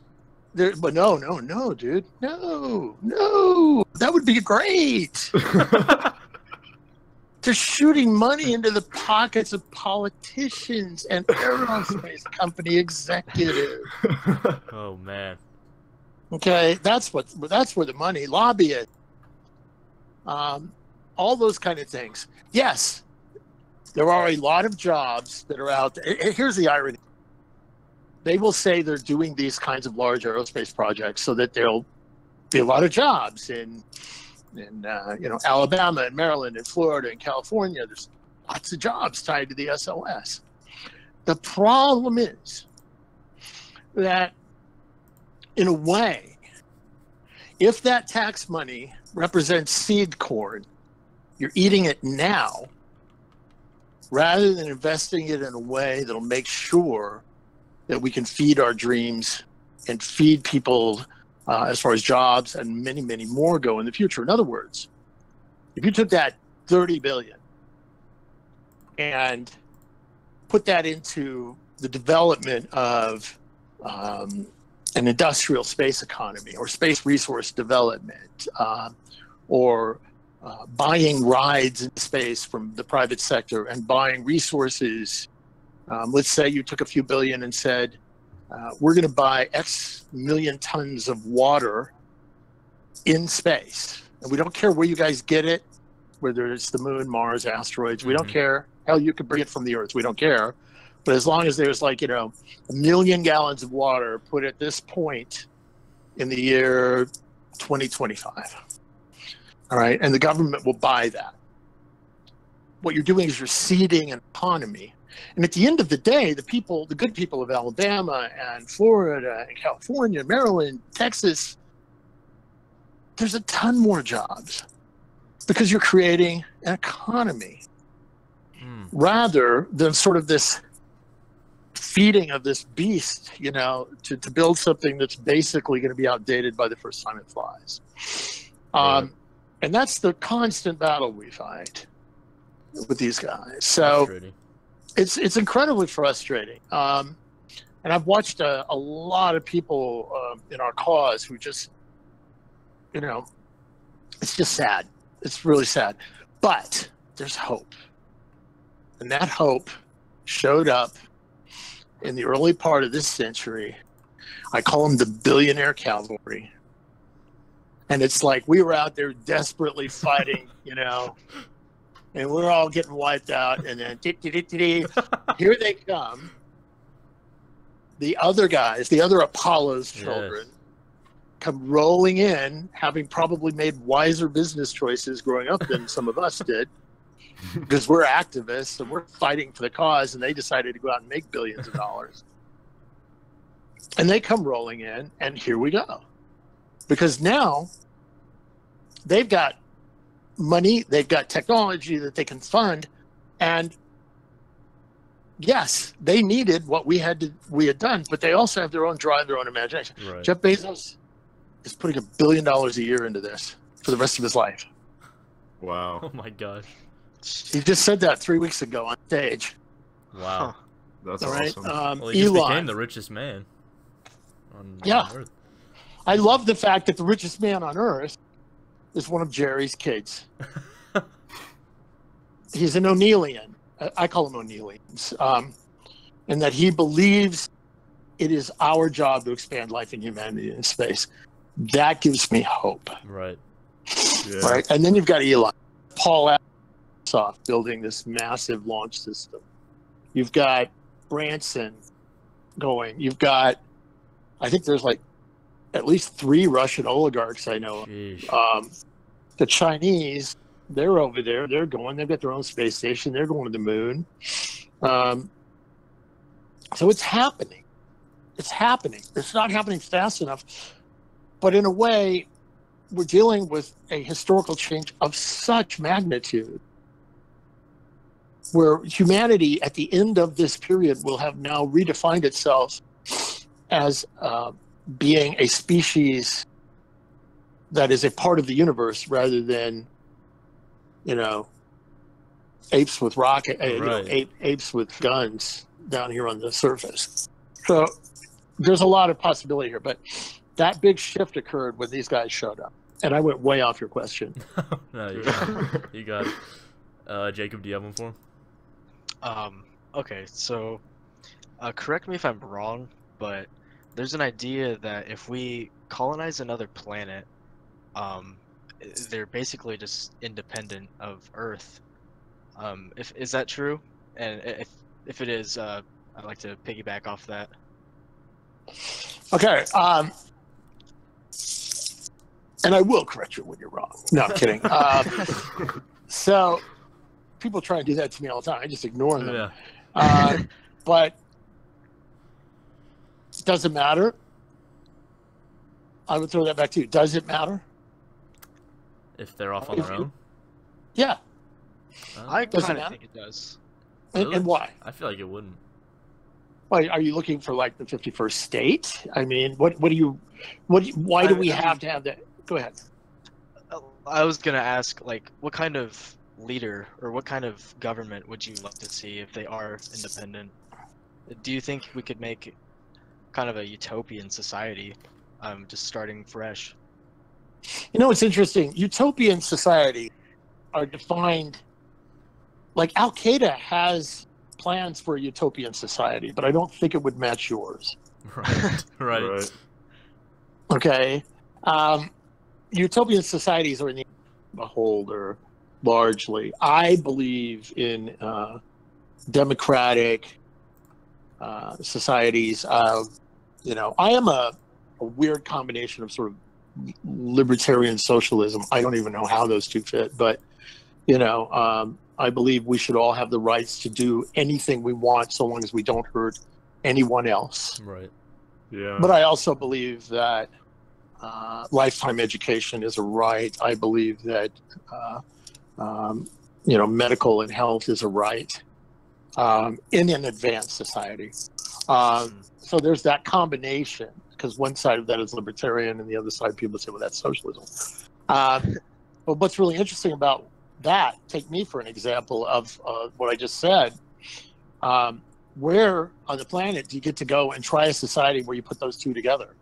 But no, dude. No. That would be great. They're shooting money into the pockets of politicians and aerospace company executives. Oh, man. Okay, that's where the money, lobbyists, all those kind of things. Yes, there are a lot of jobs that are out there. And here's the irony: they will say they're doing these kinds of large aerospace projects so that there'll be a lot of jobs in you know, Alabama and Maryland and Florida and California. There's lots of jobs tied to the SLS. The problem is that, in a way, if that tax money represents seed corn, you're eating it now rather than investing it in a way that'll make sure that we can feed our dreams and feed people as far as jobs and many, many more go in the future. In other words, if you took that $30 billion and put that into the development of an industrial space economy or space resource development, or buying rides in space from the private sector and buying resources. Let's say you took a few billion and said, we're going to buy X million tons of water in space. And we don't care where you guys get it, whether it's the moon, Mars, asteroids. We don't care. Hell, you could bring it from the Earth. We don't care. But as long as there's, like, you know, 1 million gallons of water put at this point in the year 2025. All right. And the government will buy that. What you're doing is you're seeding an economy. And at the end of the day, the good people of Alabama and Florida and California, Maryland, Texas, there's a ton more jobs. because you're creating an economy rather than sort of this feeding of this beast, you know, to build something that's basically going to be outdated by the first time it flies. Right. And that's the constant battle we fight with these guys. So it's incredibly frustrating. And I've watched a lot of people in our cause who just, you know, it's just sad. It's really sad. But there's hope. And that hope showed up in the early part of this century. I call them the billionaire cavalry. And it's like we were out there desperately fighting, you know, and we're all getting wiped out. And then here they come. The other guys, the other Apollo's children, come rolling in, having probably made wiser business choices growing up than some of us did, because we're activists and we're fighting for the cause, and they decided to go out and make billions of dollars. And they come rolling in, and here we go. Because now they've got money, they've got technology that they can fund, and yes, they needed what we had done, but they also have their own drive, their own imagination. Right. Jeff Bezos is putting $1 billion a year into this for the rest of his life. Wow. Oh my gosh. He just said that 3 weeks ago on stage. Wow. That's awesome. Well, he just became the richest man on Earth. I love the fact that the richest man on Earth is one of Jerry's kids. He's an O'Neillian. I call him O'Neillians. And that he believes it is our job to expand life and humanity in space. That gives me hope. Right. Yeah. Right. And then you've got Elon, Paul Assoff building this massive launch system. You've got Branson going. You've got, I think there's like at least 3 Russian oligarchs I know. The Chinese, they're over there. They're going. They've got their own space station. They're going to the moon. So it's happening. It's happening. It's not happening fast enough. But in a way, we're dealing with a historical change of such magnitude where humanity at the end of this period will have now redefined itself as being a species that is a part of the universe rather than, you know, apes with apes with guns down here on the surface. So there's a lot of possibility here, but that big shift occurred when these guys showed up. And I went way off your question. No, you got it. Jacob, do you have one for him? Okay, so correct me if I'm wrong, but there's an idea that if we colonize another planet, they're basically just independent of Earth. Is that true? And if it is, I'd like to piggyback off that. Okay. And I will correct you when you're wrong. No, I'm kidding. So people try and do that to me all the time. I just ignore them. Yeah. But does it matter? I would throw that back to you. Does it matter? If they're off on their own? Yeah. I kind of think it does. Really? And why? I feel like it wouldn't. Why are you looking for like the 51st state? I mean, why do we have to have that? Go ahead. I was gonna ask, like, what kind of leader or what kind of government would you like to see if they are independent? Do you think we could make kind of a utopian society, just starting fresh? You know, it's interesting. Utopian society are defined, like Al-Qaeda has plans for a utopian society, but I don't think it would match yours. Right. Okay. Utopian societies are in the beholder largely. I believe in democratic societies. You know, I am a weird combination of sort of libertarian socialism. I don't even know how those two fit, but you know, I believe we should all have the rights to do anything we want so long as we don't hurt anyone else. Right. Yeah. But I also believe that lifetime education is a right. I believe that medical and health is a right in an advanced society. So there's that combination, because one side of that is libertarian and the other side people say, well, that's socialism. But what's really interesting about that, take me for an example of what I just said, where on the planet do you get to go and try a society where you put those two together?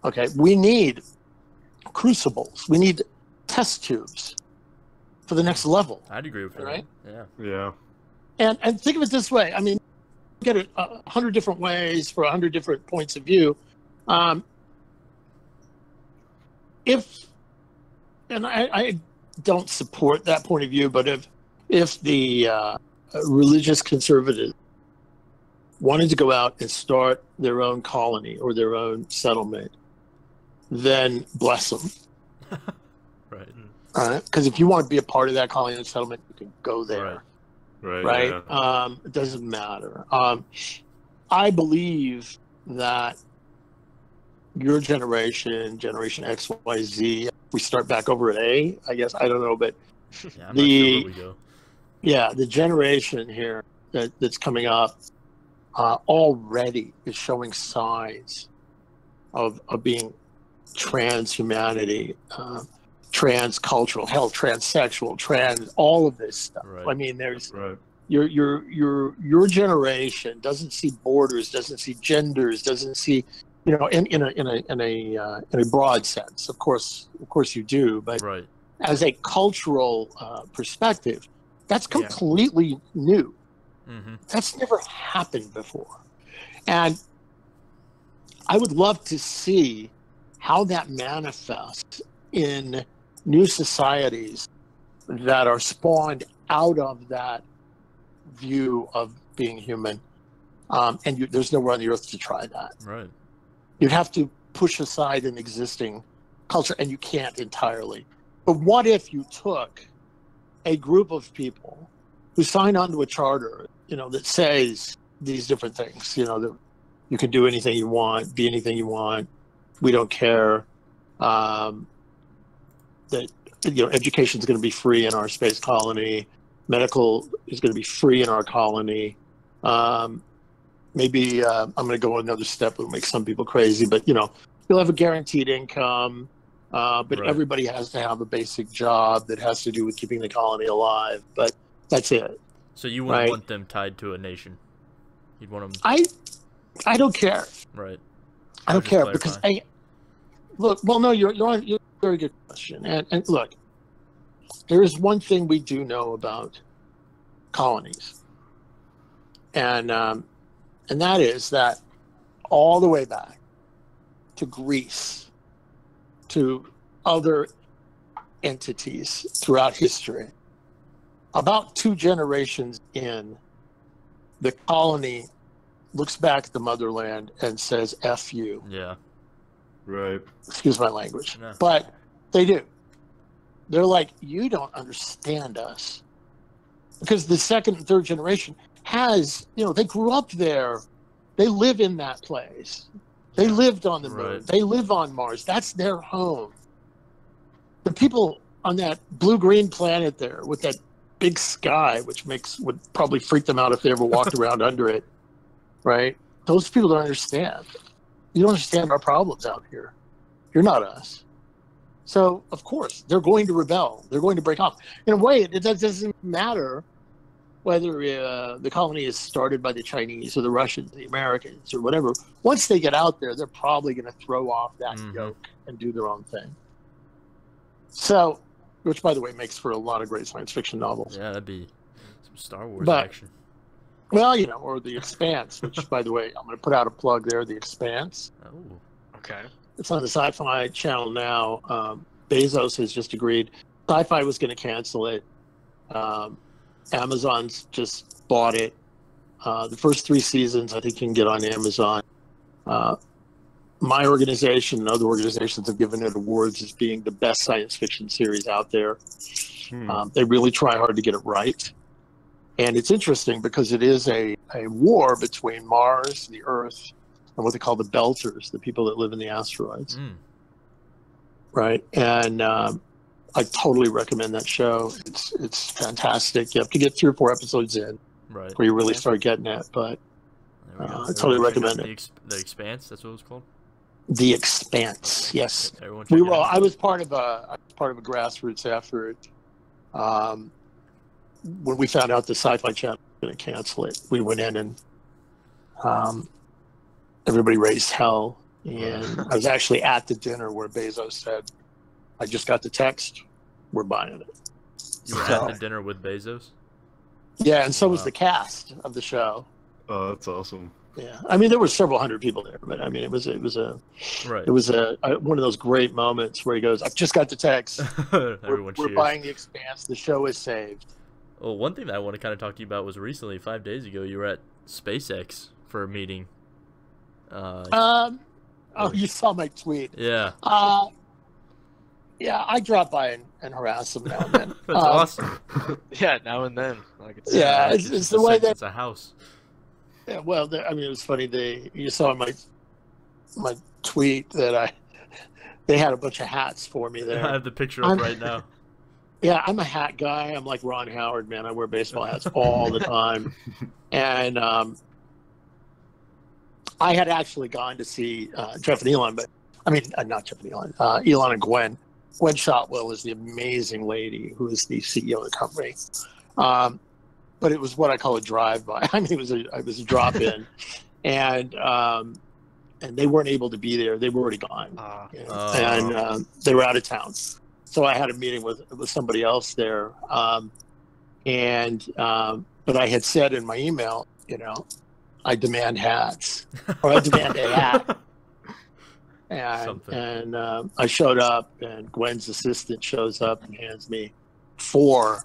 Okay, we need crucibles. We need test tubes for the next level. I'd agree with that. Right? Yeah. And think of it this way. I mean, look at it 100 different ways for 100 different points of view. I don't support that point of view, but if the religious conservatives wanted to go out and start their own colony or their own settlement, then bless them. Right. Because if you want to be a part of that colony and settlement, you can go there. Right. Yeah. It doesn't matter. I believe that your generation X, Y, Z, we start back over at A, I guess, I don't know, but I'm not sure where we go. Yeah, the generation here that's coming up already is showing signs of being transhumanity, transcultural, hell, transsexual, all of this stuff. Right. I mean, there's your generation doesn't see borders, doesn't see genders, doesn't see, in a broad sense. Of course you do, but as a cultural perspective, that's completely new. Mm-hmm. That's never happened before, and I would love to see how that manifests in new societies that are spawned out of that view of being human. And there's nowhere on the earth to try that. Right. You'd have to push aside an existing culture, and you can't entirely. But what if you took a group of people who sign onto a charter, that says these different things, that you can do anything you want, be anything you want, we don't care, that education is going to be free in our space colony, medical is going to be free in our colony. Maybe I'm going to go another step that will make some people crazy, but you'll have a guaranteed income, but everybody has to have a basic job that has to do with keeping the colony alive. But that's it. So you wouldn't want them tied to a nation? You'd want them. I don't care. Right. I don't care because look. Well, no, you're a very good question. And look, there is one thing we do know about colonies, and that is that all the way back to Greece, to other entities throughout history, about 2 generations in, the colony looks back at the motherland and says, F you. Yeah. Right. Excuse my language. No. But they do. They're like, you don't understand us. Because the second and third generation has, they grew up there. They live in that place. They lived on the moon. They live on Mars. That's their home. The people on that blue-green planet there with that big sky, which would probably freak them out if they ever walked around under it, right? Those people don't understand. You don't understand our problems out here. You're not us. So, of course, they're going to rebel. They're going to break off. In a way, it doesn't matter whether the colony is started by the Chinese or the Russians, the Americans, or whatever. Once they get out there, they're probably going to throw off that yoke and do their own thing. So, which, by the way, makes for a lot of great science fiction novels. Yeah, that'd be some Star Wars action. Well, or The Expanse, which, by the way, I'm going to put out a plug there, The Expanse. Oh, okay. It's on the Sci-Fi Channel now. Bezos has just agreed. Sci-Fi was going to cancel it. Amazon's just bought it. The first 3 seasons, I think you can get on Amazon. My organization and other organizations have given it awards as being the best science fiction series out there. They really try hard to get it right. And it's interesting because it is a war between Mars, the Earth, and what they call the Belters, the people that live in the asteroids. Right? And I totally recommend that show. It's fantastic. You have to get 3 or 4 episodes in before you really start getting it. But I totally recommend it. The Expanse, that's what it was called. The Expanse, yes. I was part of a grassroots effort. When we found out the Sci-Fi Channel was going to cancel it, we went in and everybody raised hell. And I was actually at the dinner where Bezos said, "I just got the text. We're buying it." You were at the dinner with Bezos? Yeah, and so was the cast of the show. Oh, that's awesome. Yeah, I mean, there were several hundred people there, but I mean, it was one of those great moments where he goes, "I've just got the text. we're buying the Expanse. The show is saved." Well, one thing that I want to kind of talk to you about was recently, 5 days ago, you were at SpaceX for a meeting. Oh, you saw my tweet. Yeah. Yeah, I drop by and harass them now and then. That's awesome. Yeah, now and then. It's the way that it's a house. Yeah, well, I mean, it was funny. You saw my tweet that they had a bunch of hats for me there. I have the picture up right now. Yeah, I'm a hat guy. I'm like Ron Howard, man. I wear baseball hats all the time, and I had actually gone to see Jeff and Elon, but I mean, not Jeff and Elon, Elon and Gwen. Gwen Shotwell is the amazing lady who is the CEO of the company. But it was what I call a drive-by. I mean, it was a drop-in, and they weren't able to be there. They were already gone, and they were out of town. So I had a meeting with somebody else there, but I had said in my email, I demand hats, or I demand a hat. And I showed up, and Gwen's assistant shows up and hands me 4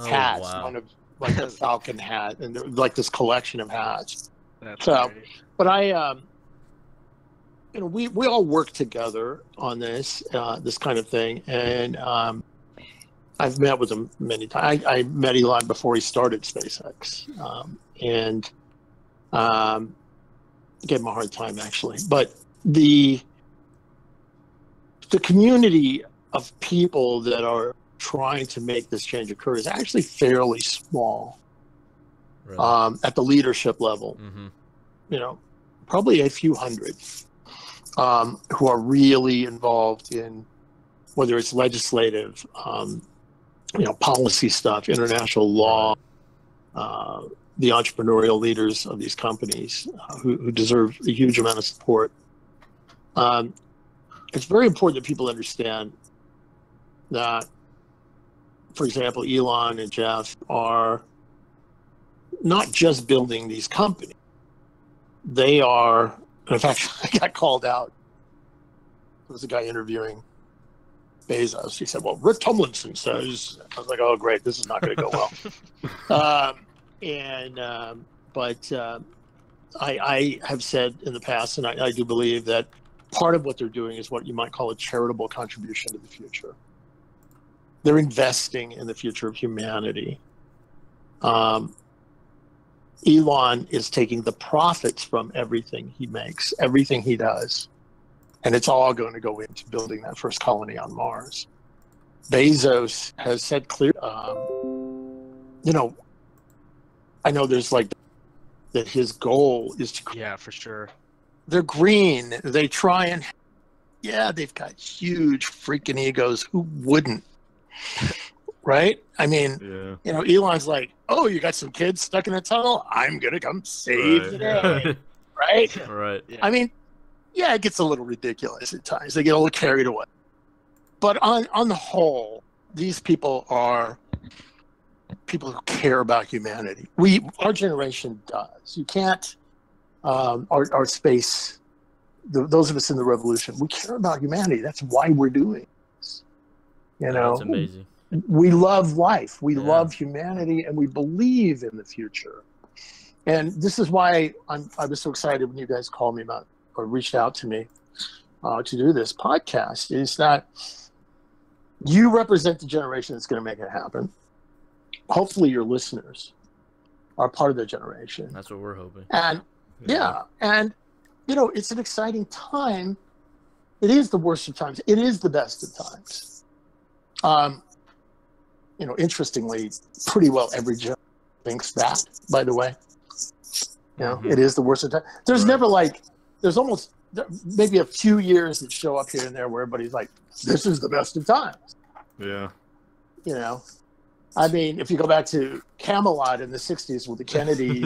hats. Wow. One of like a falcon hat, and there was like this collection of hats. That's great. But I, we all work together on this kind of thing, and I've met with him many times. I met Elon before he started SpaceX, and gave him a hard time actually. But the community of people that are trying to make this change occur is actually fairly small. Really? At the leadership level. Mm-hmm. Probably a few hundred who are really involved in whether it's legislative, policy stuff, international law, the entrepreneurial leaders of these companies who deserve a huge amount of support. It's very important that people understand that, for example, Elon and Jeff are not just building these companies. They are, in fact, I got called out. There was a guy interviewing Bezos. He said, "Well, Rick Tumlinson says," I was like, "Oh, great, this is not going to go well." But I have said in the past, and I do believe that part of what they're doing is what you might call a charitable contribution to the future. They're investing in the future of humanity. Elon is taking the profits from everything he makes, everything he does, and it's all going to go into building that first colony on Mars. Bezos has said clear, I know there's like that his goal is to. Yeah, for sure. They're green. They try and, they've got huge freaking egos. Who wouldn't? Right? I mean, Elon's like, "Oh, you got some kids stuck in a tunnel? I'm going to come save the day." Right? Right. I mean, it gets a little ridiculous at times. They get a little carried away. But on the whole, these people are people who care about humanity. Our generation does. You can't, our space, those of us in the revolution, we care about humanity. That's why we're doing this. That's amazing. We love life. We love humanity, and we believe in the future. And this is why I was so excited when you guys called me about or reached out to me to do this podcast, is that you represent the generation that's going to make it happen. Hopefully your listeners are part of the generation. That's what we're hoping. And and it's an exciting time. It is the worst of times. It is the best of times. You know, interestingly, pretty well every general thinks that, by the way. You know, it is the worst of time. There's never like, there's almost maybe a few years that show up here and there where everybody's like, this is the best of times. Yeah. You know, I mean, if you go back to Camelot in the 60s with the Kennedy,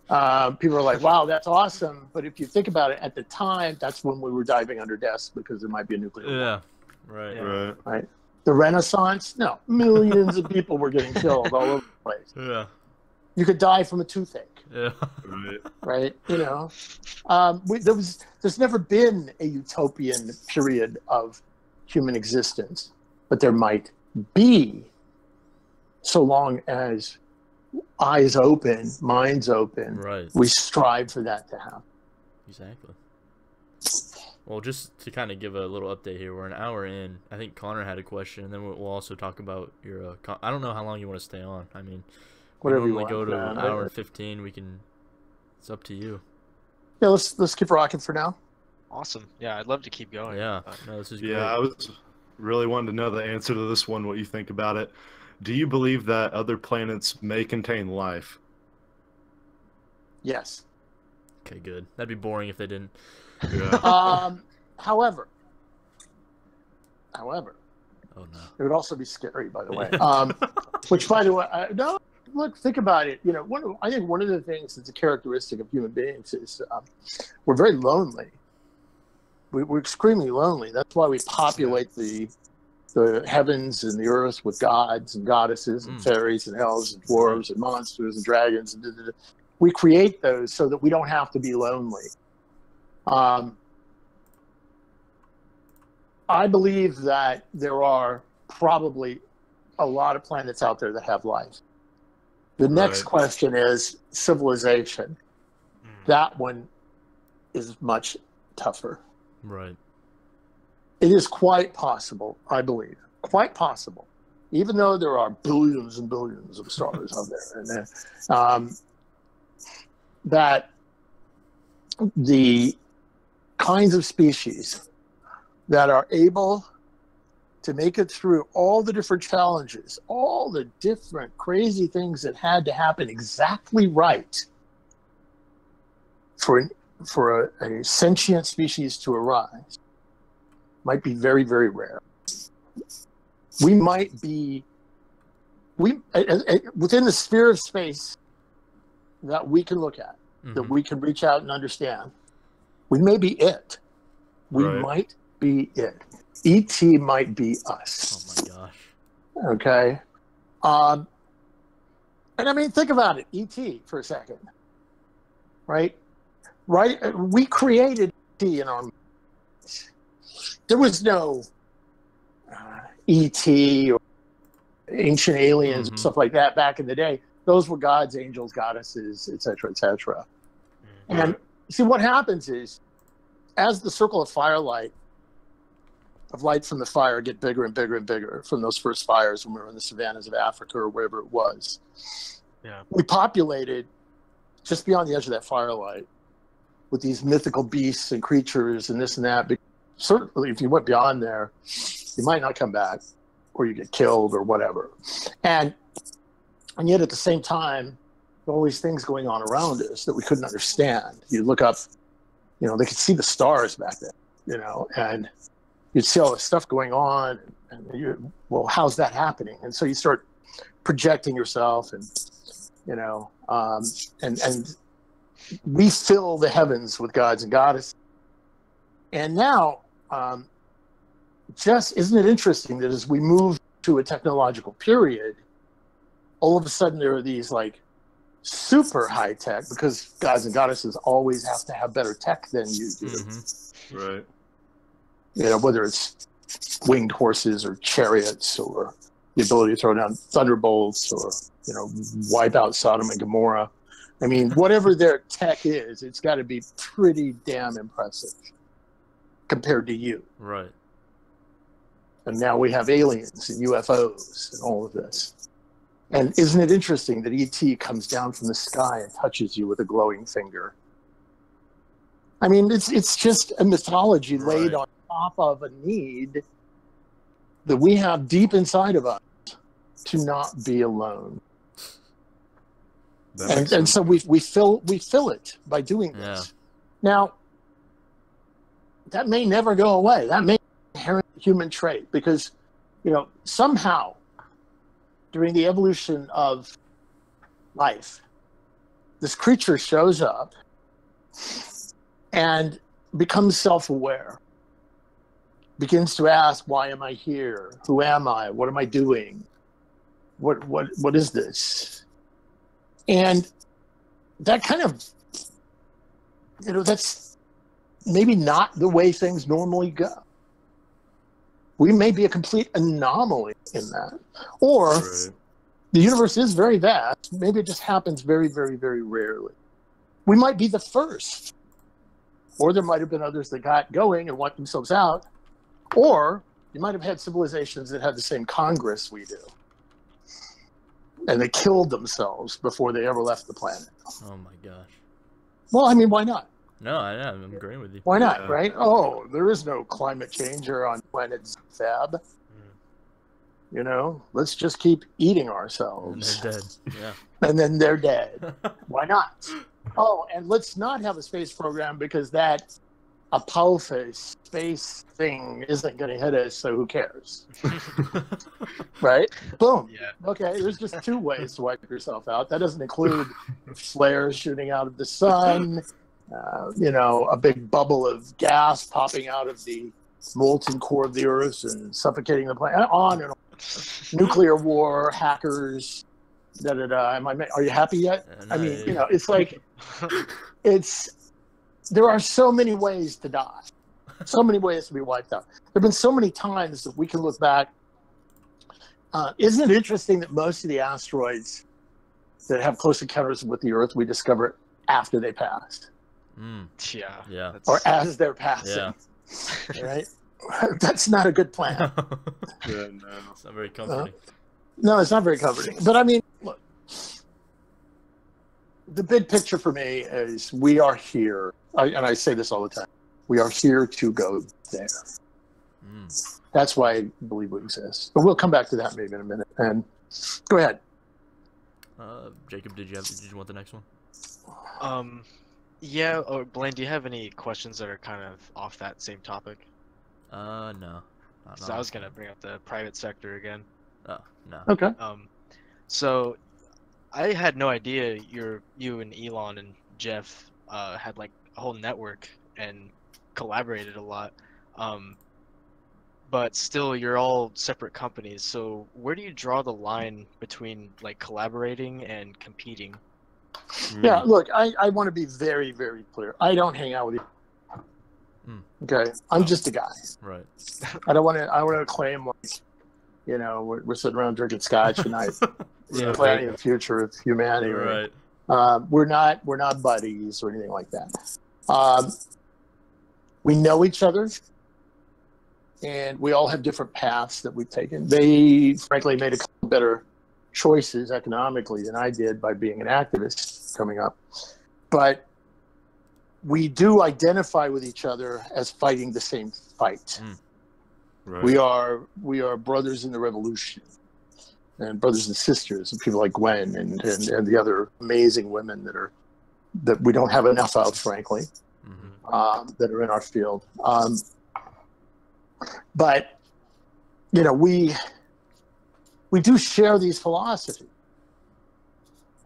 people are like, wow, that's awesome. But if you think about it, at the time, that's when we were diving under desks because there might be a nuclear war. Right. The Renaissance, no, millions of people were getting killed all over the place. Yeah. You could die from a toothache. Yeah. Right. You know, there's never been a utopian period of human existence, but there might be, so long as eyes open, minds open. Right. We strive for that to happen. Exactly. Well, just to kind of give a little update here, we're an hour in. I think Connor had a question, and then we'll also talk about your. I don't know how long you want to stay on. I mean, whatever we you want. Go to an hour and 15. We can. It's up to you. Yeah, let's keep rocking for now. Awesome. Yeah, I'd love to keep going. Yeah. No, this is great. Yeah, I was really wanting to know the answer to this one. What you think about it? Do you believe that other planets may contain life? Yes. Okay, good. That'd be boring if they didn't. Yeah. However, oh no, it would also be scary, by the way. Which, by the way, no. Look, think about it. You know, I think one of the things that's a characteristic of human beings is we're very lonely. We're extremely lonely. That's why we populate the heavens and the earth with gods and goddesses and fairies and elves and dwarves and monsters and dragons. And we create those so that we don't have to be lonely. I believe that there are probably a lot of planets out there that have life. The next question is civilization. That one is much tougher. Right. It is quite possible, I believe, quite possible, even though there are billions and billions of stars out there, and that the kinds of species that are able to make it through all the different challenges, all the different crazy things that had to happen exactly right for a sentient species to arise might be very, very rare. We might be, within the sphere of space that we can look at, that we can reach out and understand, we may be it. We might be it. E.T. might be us. Oh my gosh. Okay. And I mean, think about it, E.T. for a second. Right? We created E.T. in our minds. There was no E.T. or ancient aliens or stuff like that back in the day. Those were gods, angels, goddesses, etc., etc. And see, what happens is, as the circle of firelight, of light from the fire, get bigger and bigger and bigger from those first fires when we were in the savannas of Africa or wherever it was. Yeah. We populated just beyond the edge of that firelight with these mythical beasts and creatures and this and that. But certainly, if you went beyond there, you might not come back, or you get killed or whatever. And yet at the same time, all these things going on around us that we couldn't understand. You look up, they could see the stars back then, and you'd see all this stuff going on, and well, how's that happening? And so you start projecting yourself, and and we fill the heavens with gods and goddesses. And now, just isn't it interesting that as we move to a technological period, all of a sudden there are these like super high tech, because gods and goddesses always have to have better tech than you do. Right. Whether it's winged horses or chariots or the ability to throw down thunderbolts or, wipe out Sodom and Gomorrah. I mean, whatever their tech is, it's got to be pretty damn impressive compared to you. Right. And now we have aliens and UFOs and all of this. And isn't it interesting that E.T. comes down from the sky and touches you with a glowing finger? I mean, it's just a mythology laid on top of a need that we have deep inside of us to not be alone. And so we fill it by doing this. Now, that may never go away. That may be an inherent human trait because, somehow during the evolution of life, this creature shows up and becomes self-aware, begins to ask, why am I here? Who am I? What am I doing? What is this? And that kind of, that's maybe not the way things normally go. We may be a complete anomaly in that. Or the universe is very vast. Maybe it just happens very, very, very rarely. We might be the first. Or there might have been others that got going and wiped themselves out. Or you might have had civilizations that had the same Congress we do. And they killed themselves before they ever left the planet. Oh my gosh. Well, I mean, why not? No, I'm agreeing with you. Why not, right? Oh, there is no climate change here on planet Zab. Let's just keep eating ourselves. And they're dead. Yeah. And then they're dead. Why not? Oh, and let's not have a space program because that Apophis space thing isn't going to hit us, so who cares? Right? Boom. Yeah. Okay, there's just two ways to wipe yourself out. That doesn't include flares shooting out of the sun, a big bubble of gas popping out of the molten core of the Earth and suffocating the planet, on and on. Nuclear war, hackers, da-da-da. Are you happy yet? I mean, it's like, there are so many ways to die. So many ways to be wiped out. There have been so many times that we can look back. Isn't it interesting that most of the asteroids that have close encounters with the Earth, we discover after they passed? Yeah. Or as they're passing. Yeah. Right? That's not a good plan. No. It's not very comforting. No, it's not very comforting. But I mean, look, the big picture for me is we are here, and I say this all the time, we are here to go there. That's why I believe we exist. But we'll come back to that maybe in a minute. And go ahead. Jacob, did you want the next one? Yeah, or Blaine, do you have any questions that are kind of off that same topic? No. So I was gonna bring up the private sector again. Oh, no. Okay. So I had no idea you and Elon and Jeff had like a whole network and collaborated a lot. But still, you're all separate companies. So where do you draw the line between like collaborating and competing? Yeah, look, I want to be very, very clear. I don't hang out with you. Okay, I'm just a guy. Right. I want to claim like, we're sitting around drinking scotch tonight, planning the future of humanity. Right. We're not buddies or anything like that. We know each other, and we all have different paths that we've taken. They frankly made a couple better choices economically than I did by being an activist coming up, but we do identify with each other as fighting the same fight. Right. We are brothers in the revolution, and brothers and sisters, and people like Gwen and the other amazing women that we don't have enough of, frankly, that are in our field. But we do share these philosophies.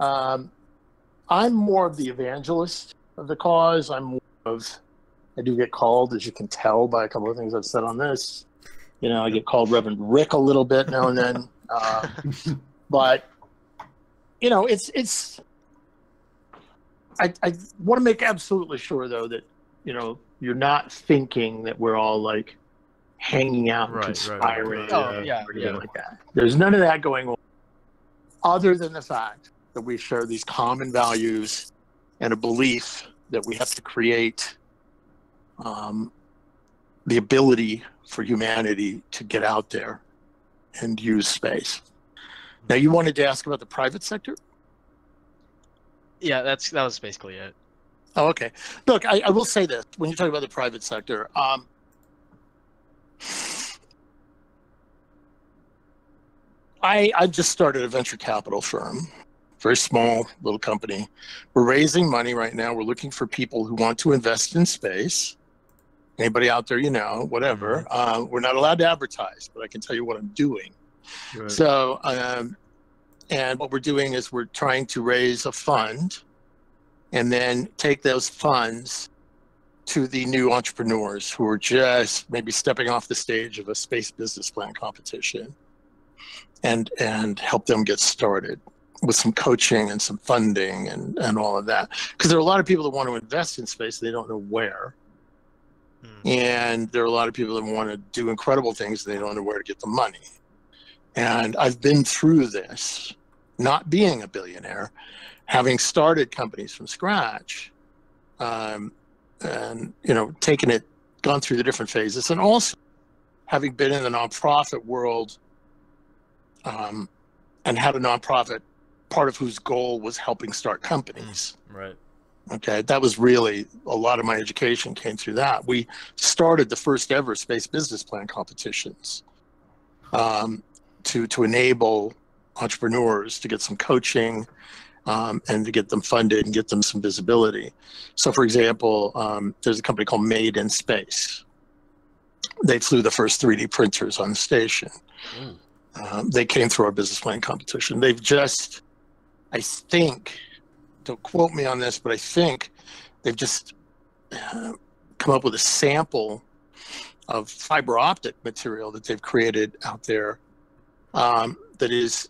I'm more of the evangelist of the cause. I do get called, as you can tell by a couple of things I've said on this. I get called Reverend Rick a little bit now and then. But it's I want to make absolutely sure though that you're not thinking that we're all like hanging out and conspiring or anything like that. There's none of that going on, other than the fact that we share these common values and a belief that we have to create the ability for humanity to get out there and use space. Now, you wanted to ask about the private sector? Yeah, that was basically it. Oh, okay. Look, I will say this. When you talk about the private sector, I just started a venture capital firm, very small little company. We're raising money right now. We're looking for people who want to invest in space. Anybody out there, whatever. We're not allowed to advertise, but I can tell you what I'm doing. Right. So, and what we're doing is we're trying to raise a fund and then take those funds to the new entrepreneurs who are just maybe stepping off the stage of a space business plan competition and help them get started with some coaching and some funding and all of that. Because there are a lot of people that want to invest in space, they don't know where. And there are a lot of people that want to do incredible things, and they don't know where to get the money. And I've been through this, not being a billionaire, having started companies from scratch, and taken it, gone through the different phases, and also having been in the nonprofit world, and had a nonprofit, part of whose goal was helping start companies. Right. Okay, that was really a lot of my education came through that. We started the first ever space business plan competitions to enable entrepreneurs to get some coaching and to get them funded and get them some visibility. So, for example, there's a company called Made in Space. They flew the first 3D printers on the station. They came through our business plan competition. They've just, I think, don't quote me on this, but I think they've just come up with a sample of fiber optic material that they've created out there that is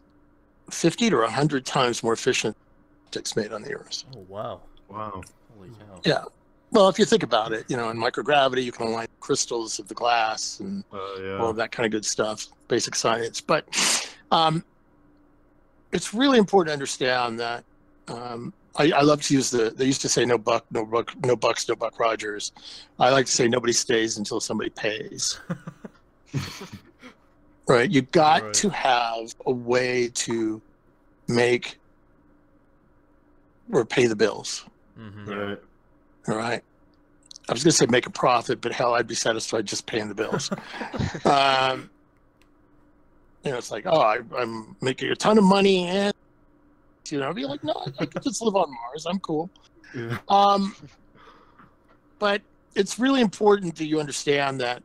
50 to 100 times more efficient than optics made on the Earth. Oh, wow. Wow. Holy cow. Yeah. Well, if you think about it, in microgravity, you can align crystals of the glass and all of that kind of good stuff, basic science. But it's really important to understand that I love to use they used to say no bucks, no Buck Rogers. I like to say nobody stays until somebody pays. Right? You got to have a way to make or pay the bills. Right. All right. I was going to say make a profit, but hell, I'd be satisfied just paying the bills. It's like, I'm making a ton of money and I'd be like, no, I could just live on Mars. I'm cool. Yeah. But it's really important that you understand that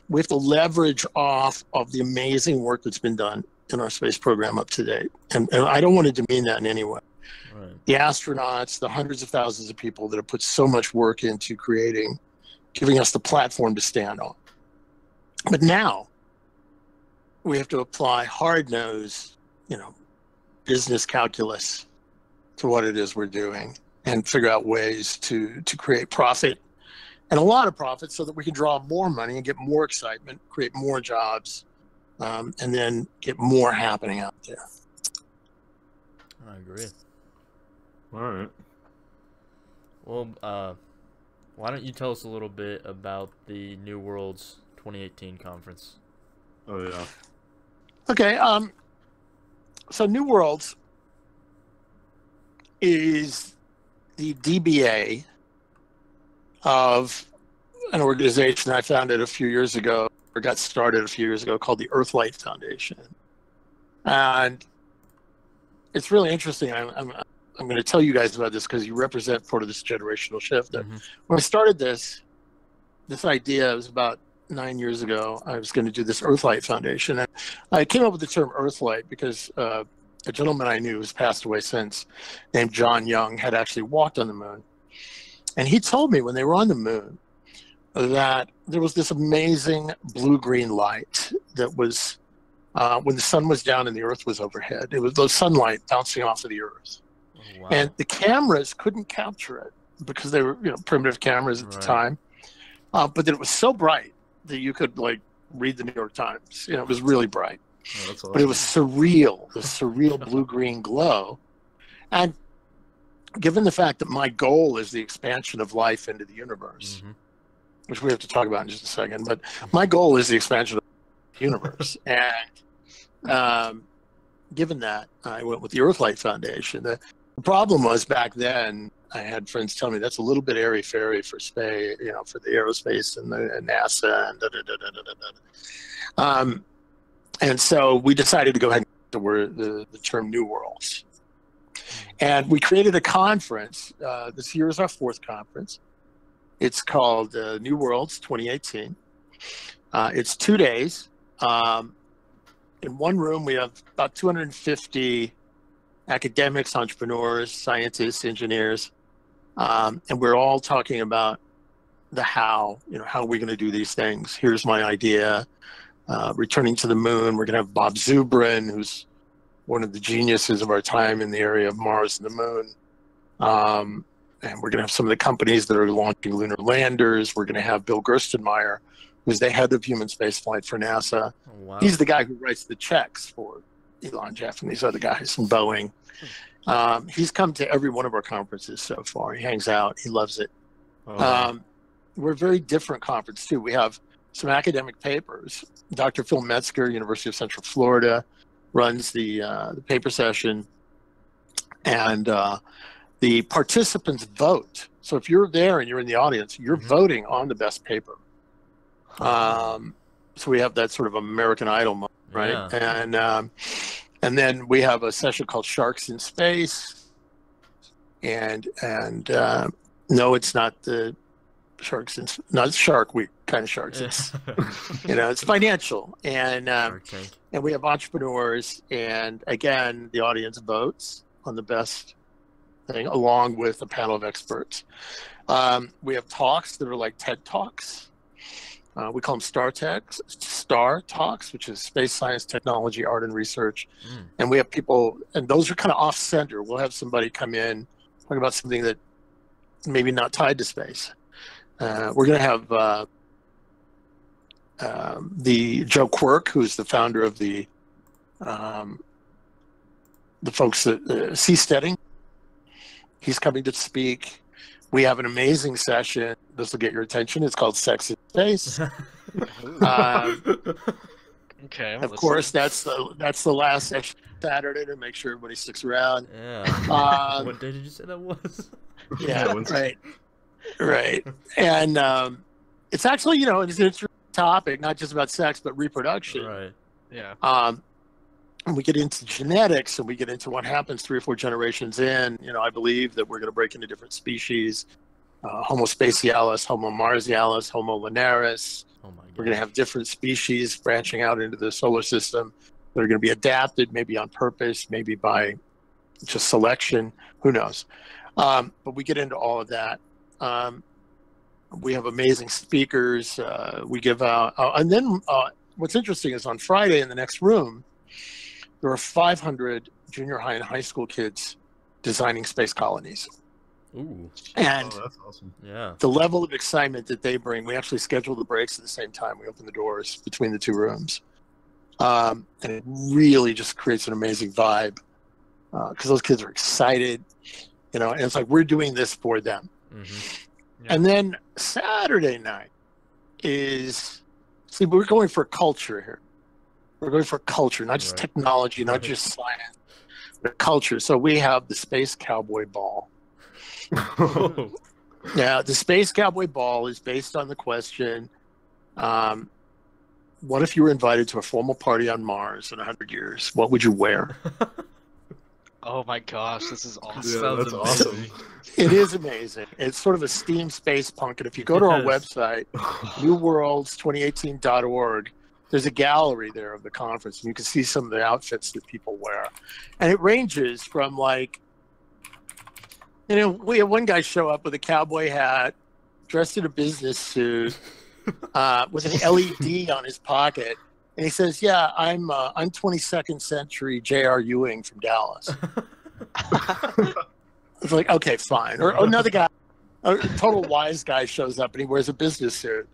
we have to leverage off of the amazing work that's been done in our space program up to date. And I don't want to demean that in any way. Right. The astronauts, the hundreds of thousands of people that have put so much work into giving us the platform to stand on. But now we have to apply hard-nosed, business calculus to what it is we're doing and figure out ways to create profit, and a lot of profit, so that we can draw more money and get more excitement, create more jobs, and then get more happening out there. I agree. All right. Well, why don't you tell us a little bit about the New Worlds 2018 conference? Oh, yeah. Okay. So New Worlds is the DBA of an organization I founded a few years ago, or got started a few years ago, called the Earthlight Foundation. And it's really interesting. I'm going to tell you guys about this because you represent part of this generational shift. When I started this idea, it was about 9 years ago. I was going to do this Earthlight Foundation. And I came up with the term Earthlight because a gentleman I knew who's passed away since, named John Young, had actually walked on the moon. And he told me when they were on the moon that there was this amazing blue-green light that was, when the sun was down and the Earth was overhead, it was the sunlight bouncing off of the Earth. Oh, wow. And the cameras couldn't capture it because they were, primitive cameras at the time. But that it was so bright that you could read the New York Times. It was really bright. Oh, that's awesome. But it was surreal, the surreal blue-green glow. And given the fact that my goal is the expansion of life into the universe, which we have to talk about in just a second, but my goal is the expansion of the universe. And given that, I went with the Earthlight Foundation. The problem was back then, I had friends tell me that's a little bit airy-fairy for space, for the aerospace and the NASA and And so we decided to go ahead and use the term New Worlds. And we created a conference. This year is our 4th conference. It's called New Worlds 2018. It's 2 days. In one room, we have about 250 academics, entrepreneurs, scientists, engineers, and we're all talking about the how. How are we going to do these things? Here's my idea. Returning to the moon. We're going to have Bob Zubrin, who's one of the geniuses of our time in the area of Mars and the moon. And we're going to have some of the companies that are launching lunar landers. We're going to have Bill Gerstenmaier, who's the head of human spaceflight for NASA. Oh, wow. He's the guy who writes the checks for Elon, Jeff, and these other guys in Boeing. He's come to every one of our conferences so far. He hangs out. He loves it. Oh. We're a very different conference, too. We have some academic papers. Dr. Phil Metzger, University of Central Florida, runs the paper session. And the participants vote. So if you're there and you're in the audience, you're voting on the best paper. So we have that sort of American Idol moment, right? Yeah. And then we have a session called Sharks in Space. And no, it's not the Sharks in, not Shark Week kind of sharks. It's it's financial, and we have entrepreneurs, and again, the audience votes on the best thing along with a panel of experts. We have talks that are like TED Talks. We call them Star Talks, which is space science, technology, art, and research. And we have people, and those are kind of off center. We'll have somebody come in, talk about something that maybe not tied to space. We're going to have the Joe Quirk, who's the founder of the folks at Seasteading. He's coming to speak. We have an amazing session. This will get your attention. It's called Sex in Space. Okay. Of course, that's the last session Saturday to make sure everybody sticks around. Yeah. What day did you say that was? Yeah. Right. And it's actually, it's an interesting topic, not just about sex, but reproduction. Right. Yeah. And we get into genetics, and we get into what happens 3 or 4 generations in. I believe that we're going to break into different species: Homo spacialis, Homo marsialis, Homo lunaris. Oh my God. We're going to have different species branching out into the solar system that are going to be adapted, maybe on purpose, maybe by just selection. Who knows? But we get into all of that. We have amazing speakers. We give out, and then what's interesting is on Friday in the next room, there are 500 junior high and high school kids designing space colonies. Ooh. And that's awesome. Yeah. The level of excitement that they bring, we actually schedule the breaks at the same time. We open the doors between the 2 rooms. And it really just creates an amazing vibe because those kids are excited, and it's like we're doing this for them. Mm-hmm. Yeah. And then Saturday night we're going for culture here. We're going for culture, not just technology, not just science, but culture. So we have the Space Cowboy Ball. Yeah, the Space Cowboy Ball is based on the question, what if you were invited to a formal party on Mars in 100 years? What would you wear? Oh my gosh, this is awesome. Yeah, that's awesome. It is amazing. It's sort of a steam space punk. And if you go to our website, newworlds2018.org, there's a gallery there of the conference, and you can see some of the outfits that people wear. And it ranges from we had one guy show up with a cowboy hat, dressed in a business suit, with an LED on his pocket. And he says, "Yeah, I'm 22nd century J.R. Ewing from Dallas." It's like, okay, fine. Or another guy, a total wise guy, shows up and he wears a business suit.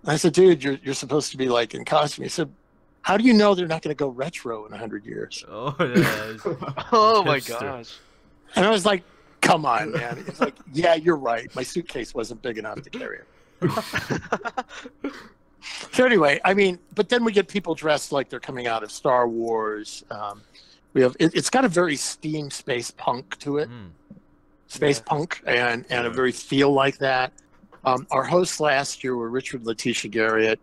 And I said, "Dude, you're supposed to be like in costume." He said, "How do you know they're not going to go retro in 100 years?" Oh yeah. Oh my gosh. And I was like, "Come on, man." He's like, "Yeah, you're right. My suitcase wasn't big enough to carry it." So anyway, but then we get people dressed like they're coming out of Star Wars. We have it's got a very steam space punk to it, punk, and a very feel like that. Our hosts last year were Richard and Letitia Garriott,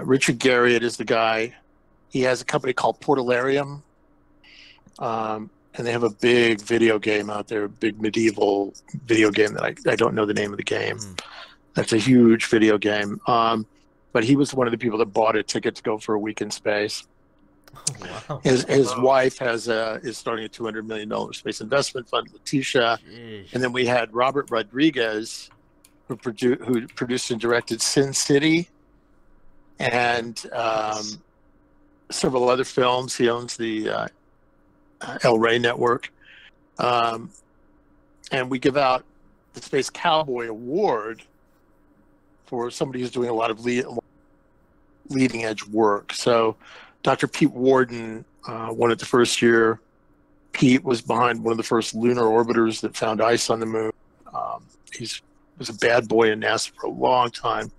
Richard Garriott is the guy. He has a company called Portalarium, and they have a big video game out there, a big medieval video game that I don't know the name of the game. That's a huge video game. But he was one of the people that bought a ticket to go for a week in space. Oh, wow. His wife is starting a $200 million space investment fund, Letitia. Jeez. And then we had Robert Rodriguez, who produced and directed Sin City and several other films. He owns the El Rey Network. And we give out the Space Cowboy Award for somebody who's doing a lot of leading edge work. So Dr. Pete Worden won it the first year. Pete was behind one of the first lunar orbiters that found ice on the moon. He was a bad boy in NASA for a long time.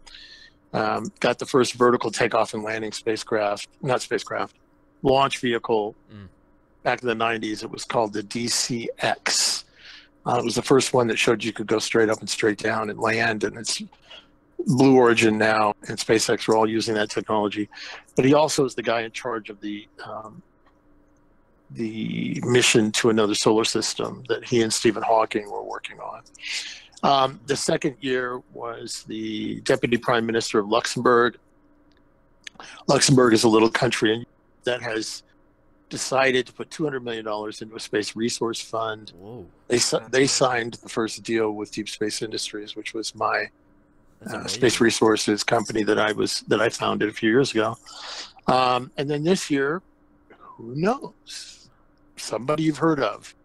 Got the first vertical takeoff and landing launch vehicle back in the 90s. It was called the DCX. It was the first one that showed you could go straight up and straight down and land, and it's Blue Origin now and SpaceX are all using that technology. But he also is the guy in charge of the mission to another solar system that he and Stephen Hawking were working on. The second year was the Deputy Prime Minister of Luxembourg. Luxembourg is a little country that has decided to put $200 million into a space resource fund. Whoa. They signed the first deal with Deep Space Industries, which was my space resources company that I founded a few years ago. And then this year, who knows? Somebody you've heard of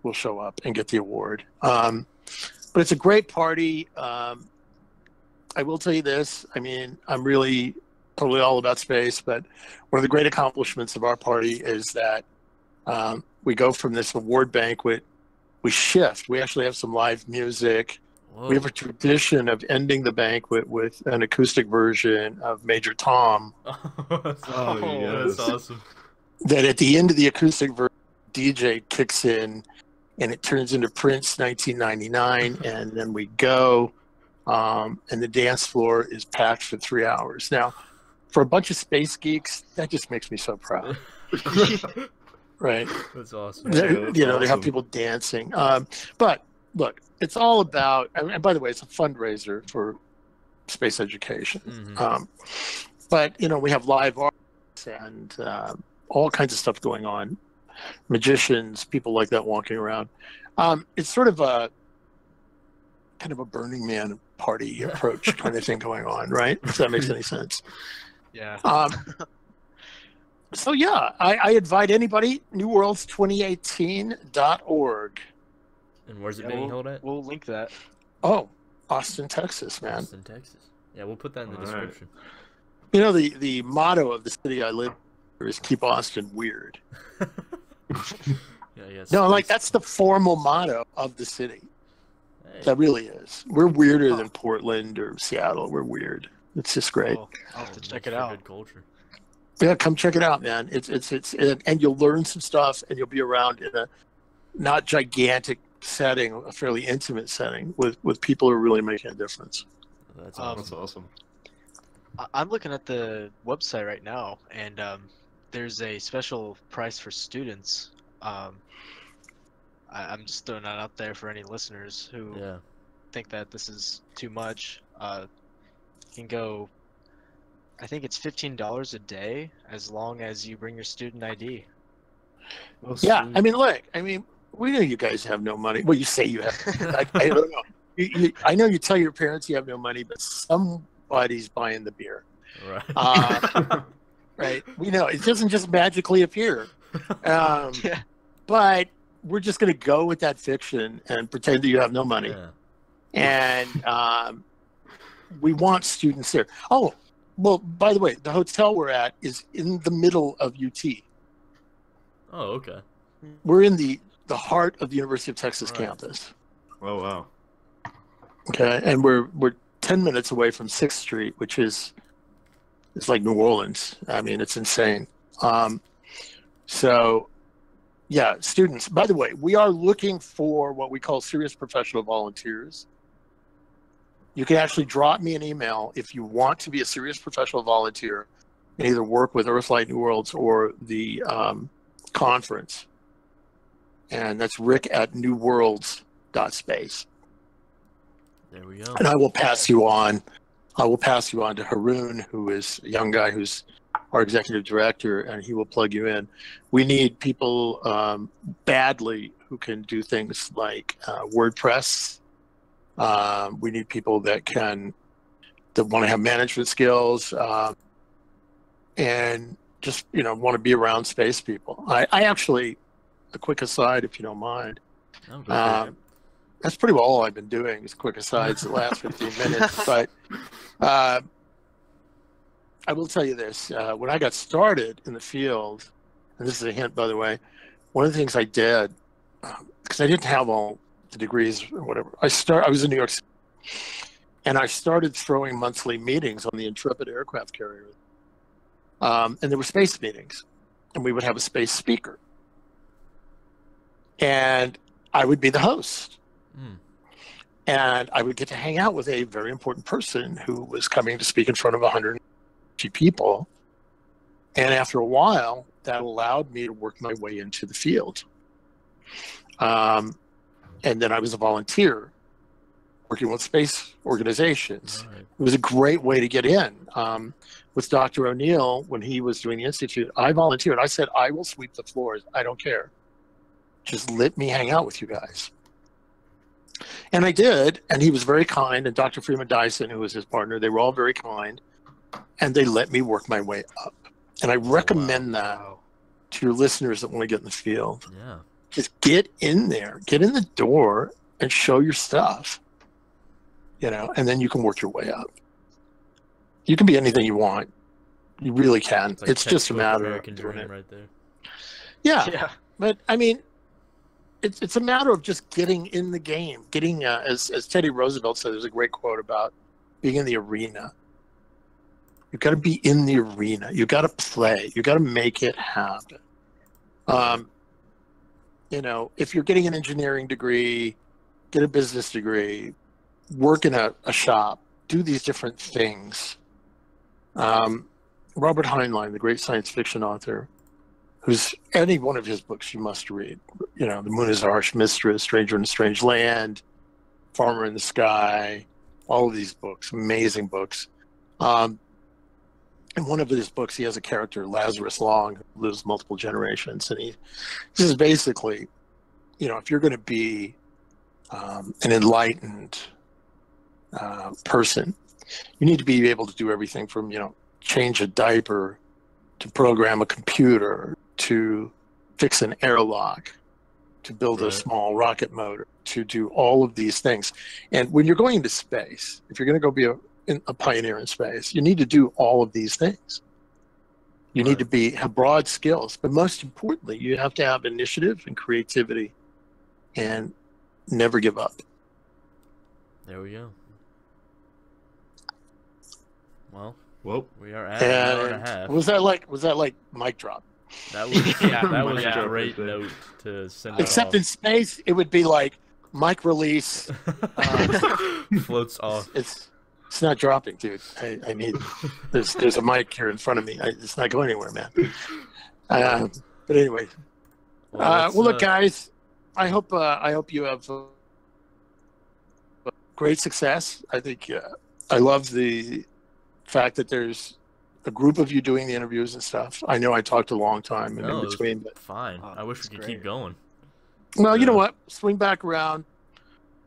will show up and get the award. But it's a great party. I will tell you this. I mean, I'm really totally all about space, but one of the great accomplishments of our party is that we go from this award banquet, we shift. We actually have some live music. Whoa. We have a tradition of ending the banquet with an acoustic version of Major Tom. That's awesome. That at the end of the acoustic version, DJ kicks in, and it turns into Prince 1999, and then we go, and the dance floor is packed for 3 hours. Now, for a bunch of space geeks, that just makes me so proud. Right? That's awesome. They have people dancing. But look, it's all about, and by the way, it's a fundraiser for space education. Mm-hmm. But, we have live arts and all kinds of stuff going on. Magicians, people like that walking around. It's sort of a kind of a Burning Man party approach kind of thing going on, right? If that makes any sense. Yeah. So yeah, I invite anybody, newworlds2018.org. And where's it being held at? We'll link that. Oh, Austin, Texas, man. Austin, Texas. Yeah, we'll put that in the description. Right. The motto of the city I live in is keep Austin weird. No, like that's the formal motto of the city. Hey. That really is. We're weirder than Portland or Seattle. We're weird. It's just great. I'll have to check it out. Good culture. Yeah, come check it out, man. It's and you'll learn some stuff, and you'll be around in a not gigantic setting, a fairly intimate setting with people who are really making a difference. That's awesome. I'm looking at the website right now, and there's a special price for students. I'm just throwing that out there for any listeners who think that this is too much. You can go, I think it's $15 a day as long as you bring your student ID. Yeah, I mean, look, we know you guys have no money. Well, you say you have. I don't know. I know you tell your parents you have no money, but somebody's buying the beer. Right. Right. We know it doesn't just magically appear. But we're just going to go with that fiction and pretend that you have no money. Yeah. And we want students there. Oh, well, by the way, the hotel we're at is in the middle of UT. Oh, okay. We're in the heart of the University of Texas campus. Oh, wow. Okay, and we're 10 minutes away from 6th Street, which is like New Orleans. I mean, it's insane. So, yeah, students. By the way, we are looking for what we call serious professional volunteers. You can actually drop me an email if you want to be a serious professional volunteer and either work with Earthlight New Worlds or the conference. And that's rick@newworlds.space. There we go. And I will pass you on. I will pass you on to Haroon, who is a young guy who's our executive director, and he will plug you in. We need people badly who can do things like WordPress. We need people that want to have management skills and just want to be around space people. I actually, a quick aside, if you don't mind. That's pretty well all I've been doing is quick asides the last 15 minutes. But I will tell you this. When I got started in the field, and this is a hint, by the way, one of the things I did, because I didn't have all the degrees or whatever, I was in New York City, and I started throwing monthly meetings on the Intrepid aircraft carrier. And there were space meetings, and we would have a space speaker. And I would be the host. And I would get to hang out with a very important person who was coming to speak in front of 150 people. And after a while, that allowed me to work my way into the field. And then I was a volunteer working with space organizations. Right. It was a great way to get in. With Dr. O'Neill, when he was doing the Institute, I volunteered. I said, I will sweep the floors. I don't care. Just let me hang out with you guys. And I did, and he was very kind, and Dr. Freeman Dyson, who was his partner, they were all very kind, and they let me work my way up. And I recommend that to your listeners that want to get in the field. Yeah. Just get in there, get in the door, and show your stuff, and then you can work your way up. You can be anything you want. You really can. It's just a matter of doing it. Right there. Yeah. But, I mean, it's a matter of just getting in the game, getting, as Teddy Roosevelt said, there's a great quote about being in the arena. You've got to be in the arena. You've got to play. You've got to make it happen. If you're getting an engineering degree, get a business degree, work in a shop, do these different things. Robert Heinlein, the great science fiction author, any one of his books you must read. The Moon is Our Harsh Mistress, Stranger in a Strange Land, Farmer in the Sky, all of these books, amazing books. In one of his books, he has a character, Lazarus Long, who lives multiple generations. And this is basically, if you're going to be an enlightened person, you need to be able to do everything from, change a diaper, to program a computer, to fix an airlock, to build a small rocket motor, to do all of these things. And when you're going into space, if you're going to go be a pioneer in space, you need to do all of these things. You need to have broad skills, but most importantly, you have to have initiative and creativity and never give up. There we go. Well, we are at an hour and a half. Was that like mic drop? That was that was a great note to send. Except in space, it would be like mic release. Floats off. It's not dropping, dude. I need. There's a mic here in front of me. It's not going anywhere, man. But anyway, well, look, guys. I hope you have great success. I think I love the fact that there's a group of you doing the interviews and stuff. I know I talked a long time in between, but fine. I wish we could keep going. Well, you know what? Swing back around.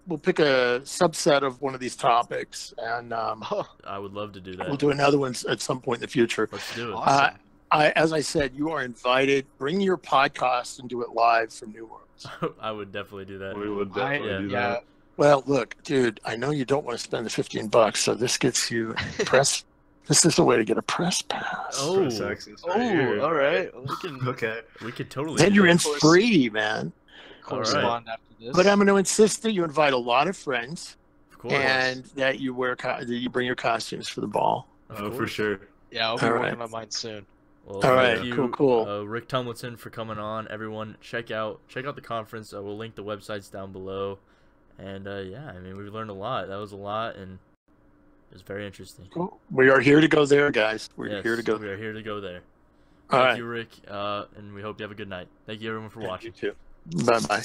We'll pick a subset of one of these topics, and I would love to do that. We'll do another one at some point in the future. Let's do it. Awesome. As I said, you are invited. Bring your podcast and do it live from New Worlds. I would definitely do that. We would definitely do that. Well, look, dude, I know you don't want to spend the $15, so this gets you press. This is the way to get a press pass. Oh, press access right all right. We could totally. Then you're in free, man. Correspond after this. But I'm going to insist that you invite a lot of friends, of course, and that you that you bring your costumes for the ball. Oh, for sure. Yeah, I'll be working on mine soon. Well, all right, you, cool. Rick Tumlinson for coming on. Everyone, check out the conference. We'll link the websites down below. And yeah, I mean, we've learned a lot. That was a lot, and It was very interesting. Cool. We are here to go there, guys. Yes, here to go. We are here to go there. All Thank right. you, Rick, and we hope you have a good night. Thank you, everyone, for watching. You too. Bye-bye.